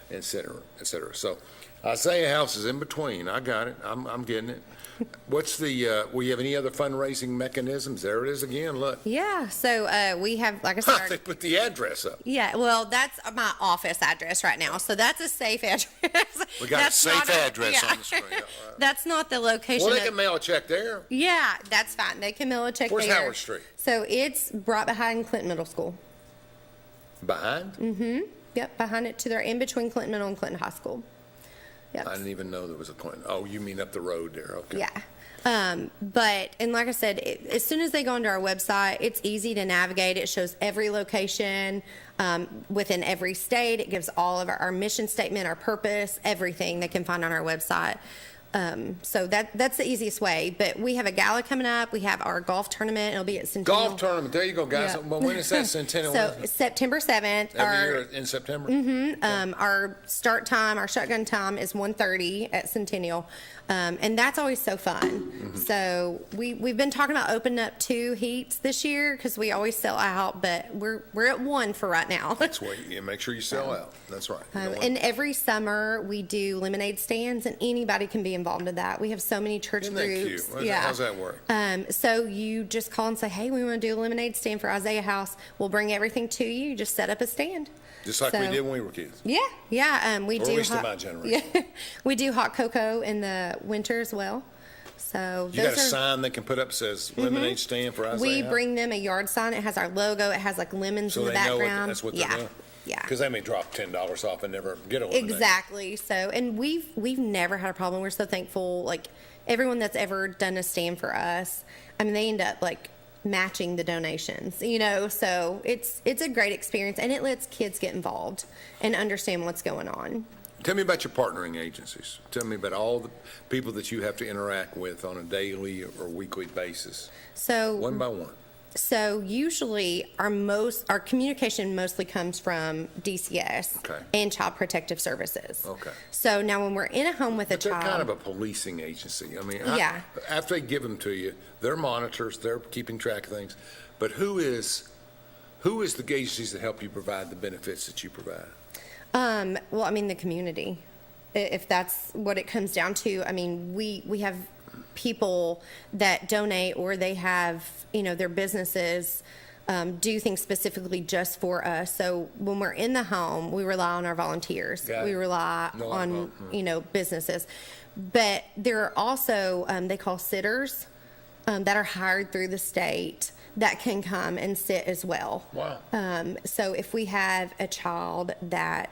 et cetera, et cetera. So Isaiah House is in between. I got it. I'm getting it. What's the, will you have any other fundraising mechanisms? There it is again, look. Yeah, so we have, like I said. They put the address up. Yeah, well, that's my office address right now, so that's a safe address. We got a safe address on the screen. Right. That's not the location. Well, they can mail a check there. Yeah, that's fine. They can mail a check there. Where's Howard Street? So it's right behind Clinton Middle School. Behind? Mm-hmm. Yep, behind it to their in between Clinton Middle and Clinton High School. Yep. I didn't even know there was a Clinton. Oh, you mean up the road there? Okay. Yeah. And like I said, as soon as they go onto our website, it's easy to navigate. It shows every location within every state. It gives all of our mission statement, our purpose, everything they can find on our website. So that's the easiest way. But we have a gala coming up. We have our golf tournament. It'll be at Centennial. Golf tournament. There you go, guys. Yep. Well, when is that Centennial? So September 7th. Every year in September? Mm-hmm. Our start time, our shotgun time is 1:30 at Centennial. And that's always so fun. Mm-hmm. So we've been talking about opening up 2 heats this year because we always sell out, but we're at 1 for right now. That's why you make sure you sell out. That's right. And every summer we do lemonade stands, and anybody can be involved in that. We have so many church Isn't groups. That cute? Yeah. How's that work? So you just call and say, hey, we want to do a lemonade stand for Isaiah House. We'll bring everything to you. You just set up a stand. Just like we did when we were kids. Yeah. We or do. At least in my generation. Yeah, we do hot cocoa in the winter as well. So You got a those are, sign they can put up that says lemonade stand for Isaiah? we bring them a yard sign. It has our logo. It has like lemons so in the they know background. that's what they're doing? Yeah. Because they may drop $10 off and never get a lemonade. Exactly. So, and we've never had a problem. We're so thankful. Like everyone that's ever done a stand for us, I mean, they end up like matching the donations, you know. So it's a great experience, and it lets kids get involved and understand what's going on. Tell me about your partnering agencies. Tell me about all the people that you have to interact with on a daily or weekly basis, So one by one. So usually our communication mostly comes from DCS Okay. and Child Protective Services. Okay. So now when we're in a home with a But they're child, kind of a policing agency. I mean, Yeah. after they give them to you, they're monitors, they're keeping track of things. But who is the agencies that help you provide the benefits that you provide? well, I mean the community, if that's what it comes down to. I mean, we have people that donate, or they have, you know, their businesses do things specifically just for us. So when we're in the home, we rely on our volunteers. Got it. We rely No, on, you know, businesses. But there are also, they call sitters that are hired through the state that can come and sit as well. Wow. So if we have a child that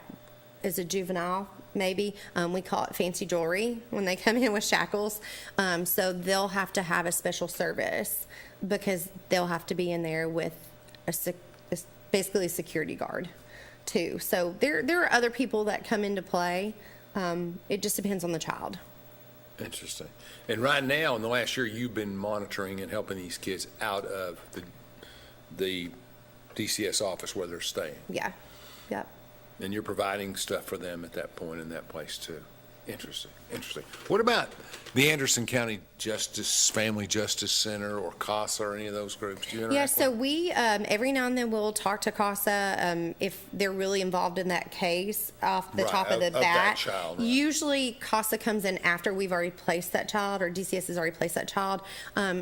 is a juvenile, maybe, we call it fancy jewelry when they come in with shackles. So they'll have to have a special service because they'll have to be in there with basically a security guard too. So there are other people that come into play. It just depends on the child. Interesting. And right now, in the last year, you've been monitoring and helping these kids out of the DCS office where they're staying. Yeah. Yep. And you're providing stuff for them at that point in that place too. Interesting. What about the Anderson County Family Justice Center or CASA or any of those groups? Do you interact Yeah, with so we, every now and then we'll talk to CASA if they're really involved in that case off the Right, top of the of that bat. child, right. Usually CASA comes in after we've already placed that child, or DCS has already placed that child.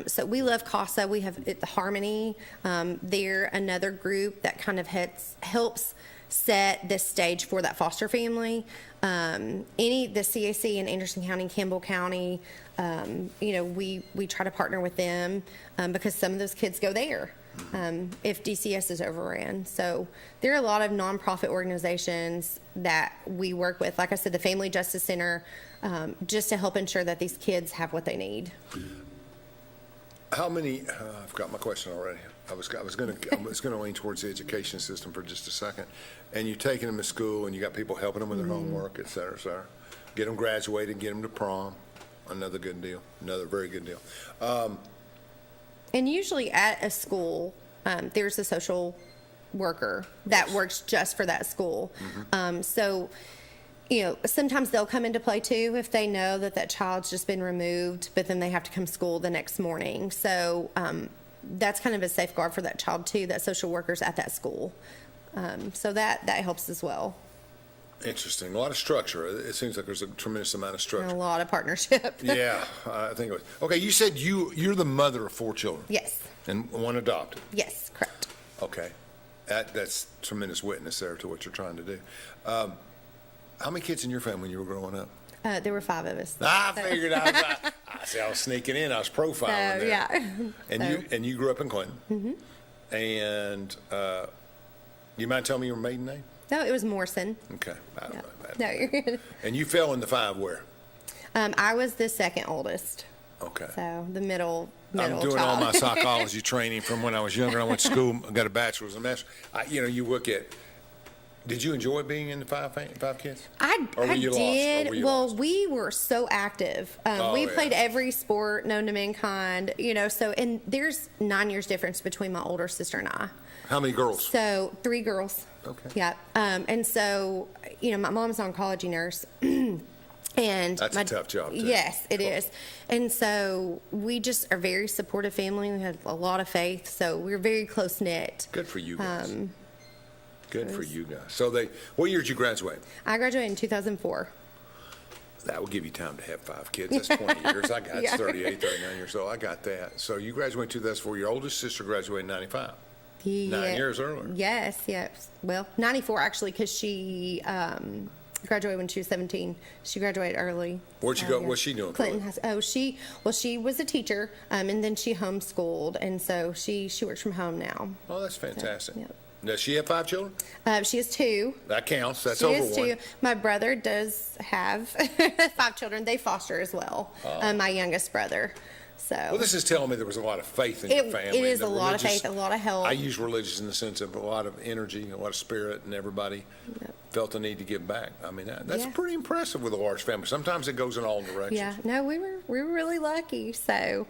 So we love CASA. We have the Harmony. They're another group that kind of helps set the stage for that foster family. The CAC in Anderson County, Campbell County, you know, we try to partner with them because some of those kids go there if DCS is overran. So there are a lot of nonprofit organizations that we work with. Like I said, the Family Justice Center, just to help ensure that these kids have what they need. How many? I forgot my question already. I was going to lean towards the education system for just a second. And you're taking them to school, and you got people helping them with their homework, et cetera, et cetera. Get them graduated, get them to prom. Another good deal. Another very good deal. And usually at a school, there's a social worker that works just for that school. So, you know, sometimes they'll come into play too if they know that child's just been removed, but then they have to come to school the next morning. So that's kind of a safeguard for that child too, that social worker's at that school. So that helps as well. Interesting. A lot of structure. It seems like there's a tremendous amount of And structure. a lot of partnership. Yeah, I think it was. Okay, you said you're the mother of 4 children. Yes. And one adopted. Yes, correct. Okay. That's tremendous witness there to what you're trying to do. How many kids in your family when you were growing up? There were 5 of us. I figured I was sneaking in. I was profiling there. Yeah. And you grew up in Clinton. Mm-hmm. And you mind telling me your maiden name? No, it was Morrison. Okay. I don't know that. No, you're good. And you fell in the 5 where? I was the second oldest. Okay. So the middle I'm doing child. all my psychology training from when I was younger. I went to school, got a bachelor's and master's. You look at, did you enjoy being in the 5 kids? I did. Well, we were so active. We played every sport known to mankind, so, and there's 9 years difference between my older sister and I. How many girls? So 3 girls. Okay. Yeah. And so, my mom's an oncology nurse. And that's a tough job, too. Yes, it is. And so we just are a very supportive family. We had a lot of faith. So we're very close knit. Good for you guys. Good for you guys. So what year did you graduate? I graduated in 2004. That will give you time to have 5 kids. That's 20 years. I got 38, 39 years old. I got that. So you graduated in 2004. Your oldest sister graduated in 95. Yeah. 9 years earlier. Yes. Well, 94 actually, because she graduated when she was 17. She graduated early. Where'd she go? What's she doing? Clinton has. She was a teacher, and then she homeschooled, and so she works from home now. Oh, that's fantastic. So, yep. Does she have 5 children? She has 2. That counts. That's She over has 2. 1. My brother does have 5 children. They foster as well. My youngest brother. So. Well, this is telling me there was a lot of faith in your family. It is and a lot of faith, a lot of help. I use religious in the sense of a lot of energy, a lot of spirit, and everybody felt the need to give back. I mean, that's pretty impressive with a large family. Sometimes it goes in all directions. Yeah, no, we were really lucky. So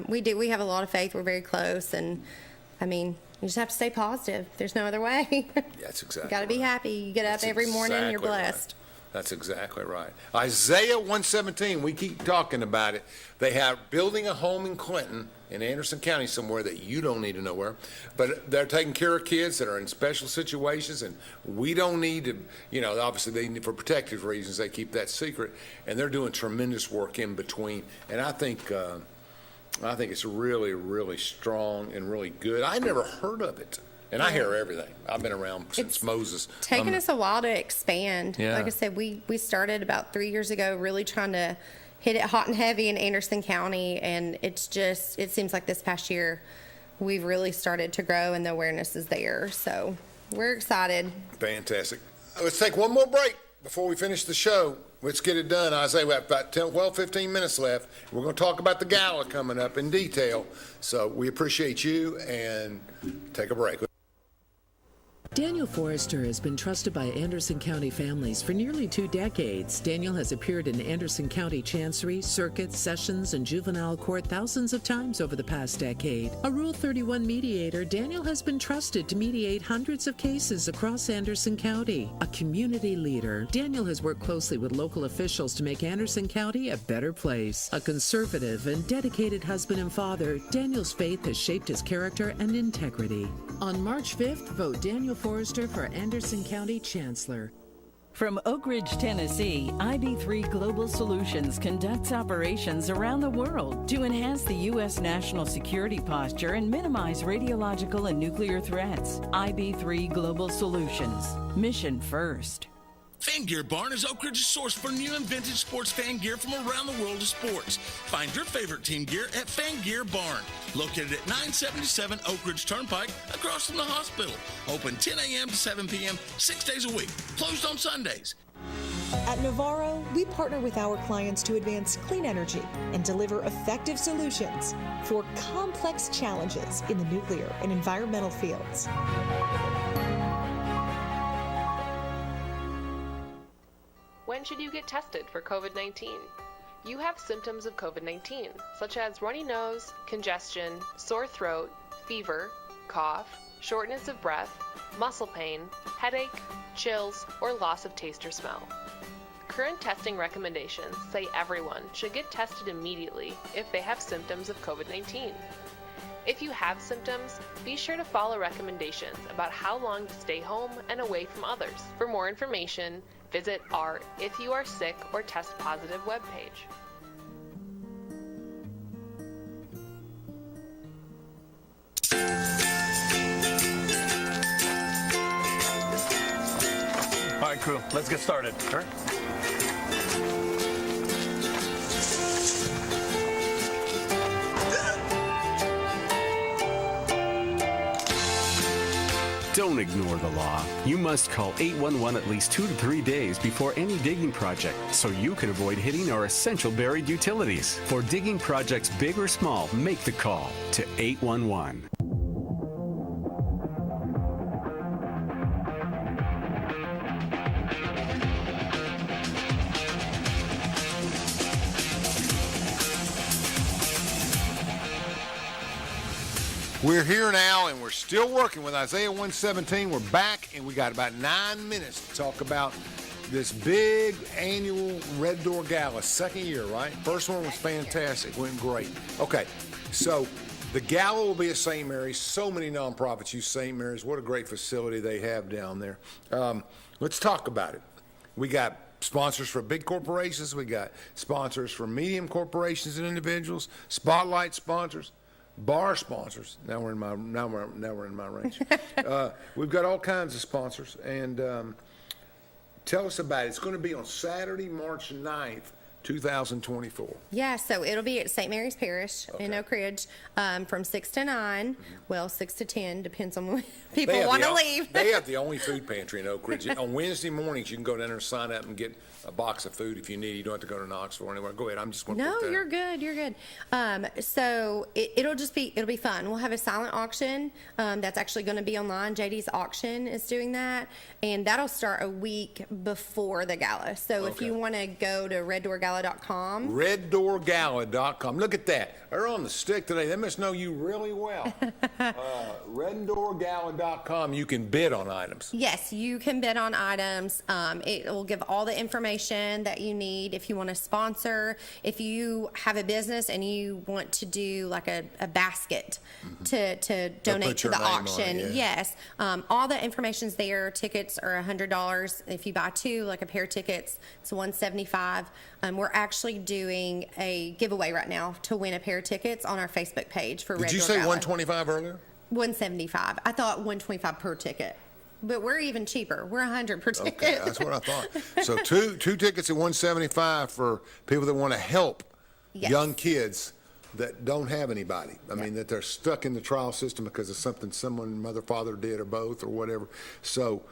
we have a lot of faith. We're very close, and I mean, you just have to stay positive. There's no other way. That's exactly. You got to be happy. You get up every morning. You're blessed. Right. That's exactly right. Isaiah 117, we keep talking about it. They have building a home in Clinton, in Anderson County somewhere that you don't need to know where, but they're taking care of kids that are in special situations, and we don't need to, obviously they need, for protective reasons, they keep that secret, and they're doing tremendous work in between, and I think it's really, really strong and really good. I never heard of it. And I hear everything. I've been around since Moses. Taken us a while to expand. Yeah. Like I said, we started about 3 years ago really trying to hit it hot and heavy in Anderson County, and it seems like this past year we've really started to grow and the awareness is there. So we're excited. Fantastic. Let's take one more break before we finish the show. Let's get it done. Isaiah, we have about 15 minutes left. We're going to talk about the gala coming up in detail. So we appreciate you, and take a break. Daniel Forrester has been trusted by Anderson County families for nearly 2 decades. Daniel has appeared in Anderson County Chancery, Circuit, Sessions, and Juvenile Court thousands of times over the past decade. A Rule 31 mediator, Daniel has been trusted to mediate hundreds of cases across Anderson County. A community leader, Daniel has worked closely with local officials to make Anderson County a better place. A conservative and dedicated husband and father, Daniel's faith has shaped his character and integrity. On March 5th, vote Daniel Forrester for Anderson County Chancellor. From Oak Ridge, Tennessee, IB3 Global Solutions conducts operations around the world to enhance the U.S. national security posture and minimize radiological and nuclear threats. IB3 Global Solutions. Mission first. Fan Gear Barn is Oak Ridge's source for new and vintage sports fan gear from around the world of sports. Find your favorite team gear at Fan Gear Barn, located at 977 Oak Ridge Turnpike, across from the hospital. Open 10 a.m. to 7 p.m., 6 days a week. Closed on Sundays. At Navarro, we partner with our clients to advance clean energy and deliver effective solutions for complex challenges in the nuclear and environmental fields. When should you get tested for COVID-19? You have symptoms of COVID-19, such as runny nose, congestion, sore throat, fever, cough, shortness of breath, muscle pain, headache, chills, or loss of taste or smell. Current testing recommendations say everyone should get tested immediately if they have symptoms of COVID-19. If you have symptoms, be sure to follow recommendations about how long to stay home and away from others. For more information, visit our If You Are Sick or Test Positive webpage. All right, crew, let's get started. Sure. Don't ignore the law. You must call 811 at least 2 to 3 days before any digging project so you can avoid hitting our essential buried utilities. For digging projects big or small, make the call to 811. We're here now, and we're still working with Isaiah 117. We're back, and we got about 9 minutes to talk about this big annual Red Door Gala. Second year, right? First one was fantastic. Went great. Okay, so the gala will be at St. Mary's. So many nonprofits use St. Mary's. What a great facility they have down there. Let's talk about it. We got sponsors for big corporations. We got sponsors for medium corporations and individuals. Spotlight sponsors. Bar sponsors. Now we're in my range. We've got all kinds of sponsors, and Tell us about it. It's going to be on Saturday, March 9th, 2024. Yeah, so it'll be at St. Mary's Parish in Oak Ridge from 6 to 9. Well, 6 to 10, depends on when people want to leave. They have the only food pantry in Oak Ridge. On Wednesday mornings, you can go down there and sign up and get a box of food if you need. You don't have to go to Knoxville or anywhere. Go ahead. I'm just going to No, you're good. You're good. So it'll be fun. We'll have a silent auction that's actually going to be online. JD's auction is doing that, and that'll start a week before the gala. So if you want to go to reddoorgala.com. Reddoorgala.com. Look at that. They're on the stick today. They must know you really well. Reddoorgala.com. You can bid on items. Yes, you can bid on items. It will give all the information that you need if you want to sponsor. If you have a business and you want to do like a basket to donate to the auction. Yes. All the information's there. Tickets are $100. If you buy two, like a pair of tickets, it's $175. We're actually doing a giveaway right now to win a pair of tickets on our Facebook page for Red Door Did you say Gala. $125 earlier? $175. I thought $125 per ticket. But we're even cheaper. We're $100 per ticket. Okay, that's what I thought. So two tickets at $175 for people that want to help young kids that don't have anybody. I mean, that they're stuck in the trial system because of something someone, mother, father did, or both, or whatever. So,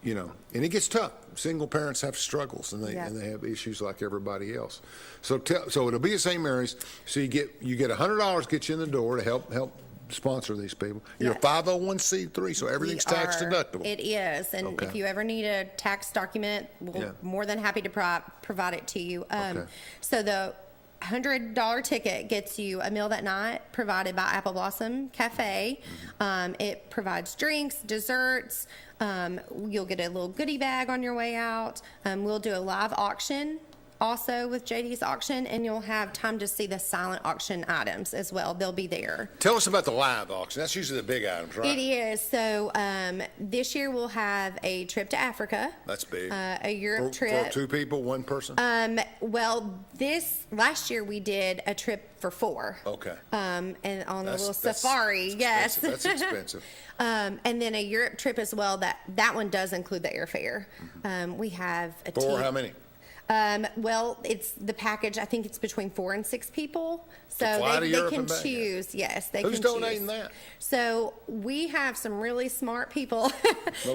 you know, and it gets tough. Single parents have struggles, and they have issues like everybody else. So it'll be at St. Mary's. So you get $100 get you in the door to help sponsor these people. You're a 501c3, so everything's tax deductible. It is, and if you ever need a tax document, we're more than happy to provide it to you. So the $100 ticket gets you a meal that night provided by Apple Blossom Cafe. It provides drinks, desserts. You'll get a little goodie bag on your way out. We'll do a live auction also with JD's auction, and you'll have time to see the silent auction items as well. They'll be there. Tell us about the live auction. That's usually the big items, right? It is. So this year we'll have a trip to Africa. That's big. A Europe trip. For two people, one person? Well, last year we did a trip for four. Okay. And on a little safari. Yes. That's expensive. And then a Europe trip as well. That one does include the airfare. We have a team. For how many? Well, it's the package. I think it's between 4 and 6 people. So they can choose. Yes, they can choose. Who's donating that? So we have some really smart people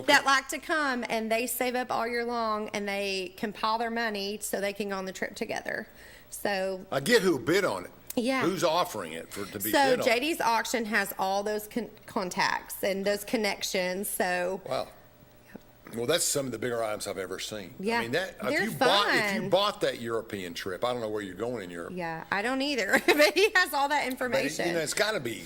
that like to come, and they save up all year long, and they compile their money so they can go on the trip together. So I get who bid on it. Yeah. Who's offering it to be bid on? So JD's auction has all those contacts and those connections. So wow. Well, that's some of the bigger items I've ever seen. Yeah, I mean, they're if you bought that European trip, I don't know where you're going in Europe. Yeah, I don't either. But he has all that information. But it's got to be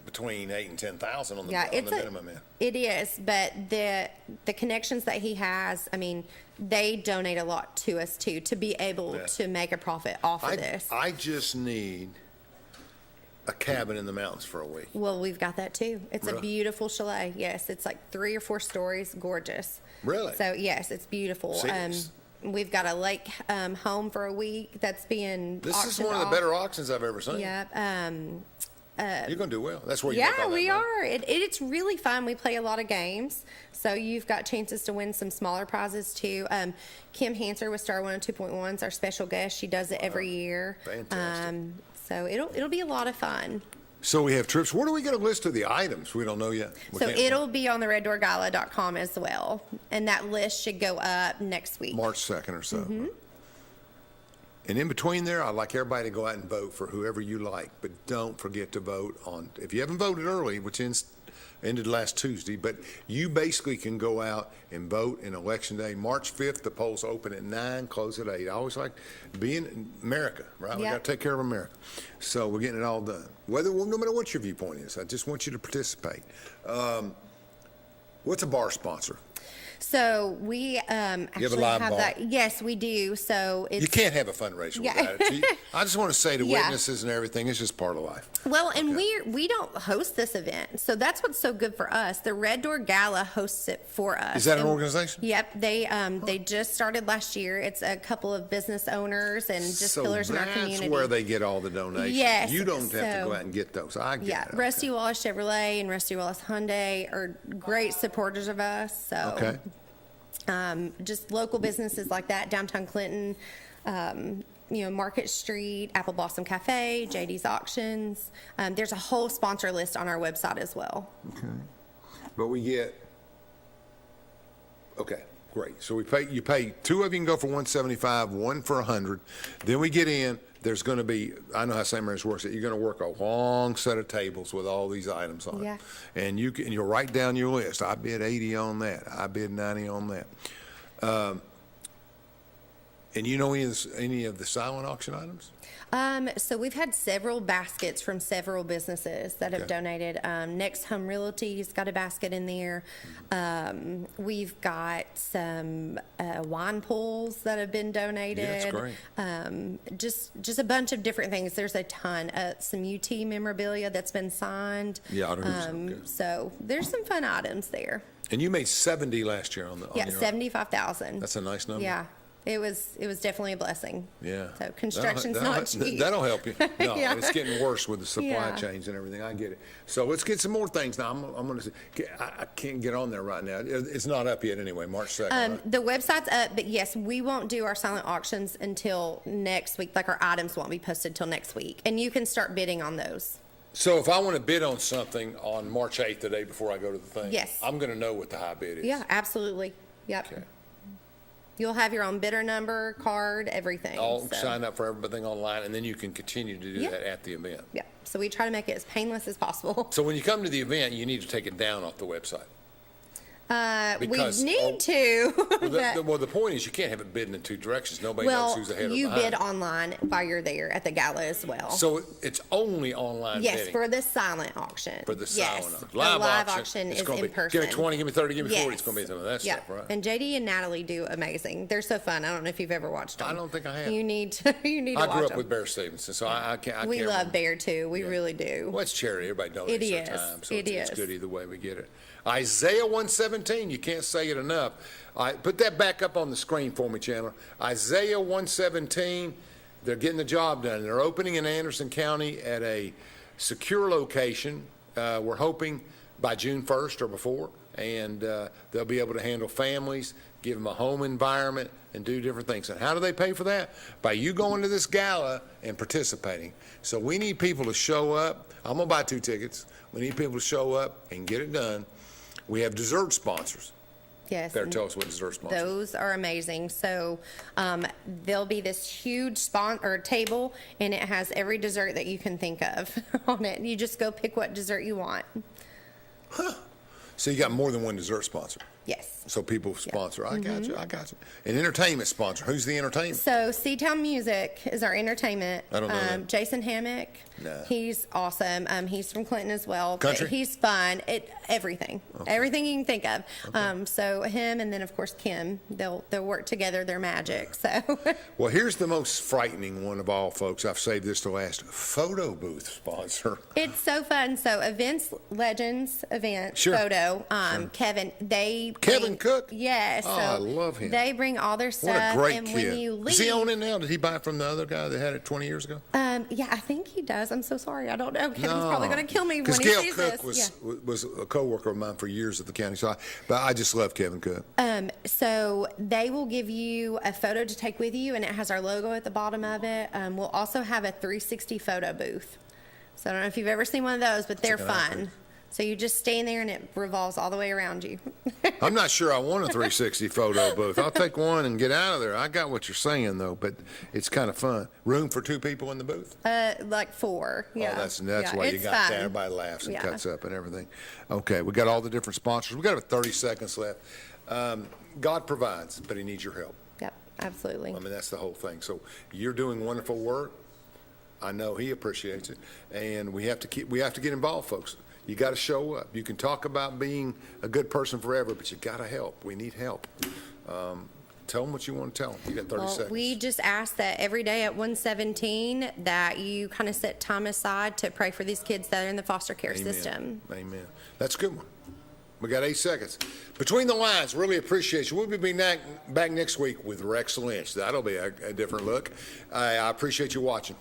between $8,000 and $10,000 on the minimum end. It is, but the connections that he has, I mean, they donate a lot to us too to be able to make a profit off of this. I just need a cabin in the mountains for a week. Well, we've got that too. It's a beautiful chalet. Yes, it's like 3 or 4 stories, gorgeous. Really? So yes, it's beautiful. We've got a lake home for a week that's being This is auctioned one of the off. better auctions I've ever seen. Yep. You're going to do well. That's where you make all that we money. are. It's really fun. We play a lot of games, so you've got chances to win some smaller prizes too. Kim Hanser with Star 102.1 is our special guest. She does it every year. Fantastic. So it'll be a lot of fun. So we have trips. Where do we get a list of the items? We don't know yet. It'll be on the reddoorgala.com as well, and that list should go up next week. March 2nd or so. And in between there, I'd like everybody to go out and vote for whoever you like, but don't forget to vote on, if you haven't voted early, which ended last Tuesday, but you basically can go out and vote in Election Day. March 5th, the polls open at 9, close at 8. I always like being in America, right? We got to take care of America. So we're getting it all done. No matter what your viewpoint is, I just want you to participate. What's a bar sponsor? So we actually live have bar. that. Yes, we do. So it's, you can't have a fundraiser without it. I just want to say to witnesses and everything, it's just part of life. Well, and we don't host this event, so that's what's so good for us. The Red Door Gala hosts it for us. Is that an organization? Yep, they just started last year. It's a couple of business owners and just pillars in our community. That's where they get all the donations. Yes, you don't have to go out and get those. I get it. Rusty Wallace Chevrolet and Rusty Wallace Hyundai are great supporters of us. So. Okay. just local businesses like that, downtown Clinton, Market Street, Apple Blossom Cafe, JD's Auctions. There's a whole sponsor list on our website as well. Okay. But we get, okay, great. So you pay, two of you can go for $175, one for $100. Then we get in, there's going to be, I know how St. Mary's works, that you're going to work a long set of tables with all these items on Yeah. it. And you'll write down your list. I bid 80 on that. I bid 90 on that. And you know any of the silent auction items? So we've had several baskets from several businesses that have Okay. donated. Next Home Realty's got a basket in there. We've got some wine pools that have been donated. Yeah, that's great. Just a bunch of different things. There's a ton. Some UT memorabilia that's been signed. Yeah, okay. So there's some fun items there. And you made 70 last year on the. Yeah, on your- 75,000. That's a nice number. Yeah. It was definitely a blessing. Yeah. So construction's not cheap. That'll help you. No, Yeah. it's getting worse with the supply Yeah. chains and everything. I get it. So let's get some more things now. I'm going to say, I can't get on there right now. It's not up yet anyway, March 2nd. Right? The website's up, but yes, we won't do our silent auctions until next week. Like our items won't be posted till next week. And you can start bidding on those. So if I want to bid on something on March 8th, the day before I go to the thing, Yes. I'm going to know what the high bid is. Yeah, absolutely. Yep. Okay. You'll have your own bidder number, card, everything. I'll so. sign up for everything online, and then you can continue to do Yeah. that at the event. Yeah. So we try to make it as painless as possible. So when you come to the event, you need to take it down off the website. Because- we need to. Well, the point is you can't have it bidden in two directions. Nobody knows Well, who's ahead or you behind. bid online while you're there at the gala as well. So it's only online Yes, bidding. for the silent auction. For the yes, silent auction. the live auction it's is gonna in be, person. Give me 20, give me 30, give me 40. Yes. It's going to be some of that Yeah. stuff, right? And JD and Natalie do amazing. They're so fun. I don't know if you've ever watched them. I don't think I have. You need to. You need to I watch grew up them. with Bear Stevenson, so I can't. We can't love remember. Bear too. We really do. Well, it's charity. Everybody donates It their is. time, so It it's is. good either way we get it. Isaiah 117, you can't say it enough. Put that back up on the screen for me, Chandler. Isaiah 117, they're getting the job done. They're opening in Anderson County at a secure location. We're hoping by June 1st or before, and they'll be able to handle families, give them a home environment, and do different things. And how do they pay for that? By you going to this gala and participating. So we need people to show up. I'm going to buy 2 tickets. We need people to show up and get it done. We have dessert sponsors. Yes. Better tell us what dessert sponsors. Those are amazing. So there'll be this huge table, and it has every dessert that you can think of on it. You just go pick what dessert you want. So you got more than one dessert sponsor. Yes. So people sponsor. I got you. I got you. An entertainment sponsor. Who's the entertainment? So Seatown Music is our entertainment. I don't know that. Jason Hammock. Nah. He's awesome. He's from Clinton as well. Country? But he's fun. Everything. Everything you can think of. So him and then of course Kim. They'll work together. They're magic. So. Well, here's the most frightening one of all, folks. I've saved this to last. Photo booth sponsor. It's so fun. So Events Legends Events Sure. Photo. Kevin. Kevin Cook? Yes. Oh, so I love him. They bring all their stuff. What a great and kid. when you leave, Is he on it now? Did he buy it from the other guy that had it 20 years ago? Yeah, I think he does. I'm so sorry. I don't know. Kevin's probably going to kill me when Because he Gail sees Cook this. was a co-worker of mine for years at the county. But I just love Kevin Cook. So they will give you a photo to take with you, and it has our logo at the bottom of it. We'll also have a 360 photo booth. So I don't know if you've ever seen one of those, but they're Check it out, fun. please. So you just stand there, and it revolves all the way around you. I'm not sure I want a 360 photo booth. I'll take one and get out of there. I got what you're saying, though, but it's kind of fun. Room for 2 people in the booth? Like 4. Yeah. Oh, that's Yeah, why you it's got that. fun. Everybody laughs and Yeah. cuts up and everything. Okay, we got all the different sponsors. We got about 30 seconds left. God provides, but he needs your help. Yep, absolutely. I mean, that's the whole thing. So you're doing wonderful work. I know he appreciates it, and we have to get involved, folks. You got to show up. You can talk about being a good person forever, but you got to help. We need help. Tell them what you want to tell them. You got 30 seconds. We just ask that every day at 117 that you kind of set time aside to pray for these kids that are in the foster care Amen. system. Amen. That's a good one. We got 8 seconds. Between the lines, really appreciate you. We'll be back next week with Rex Lynch. That'll be a different look. I appreciate you watching.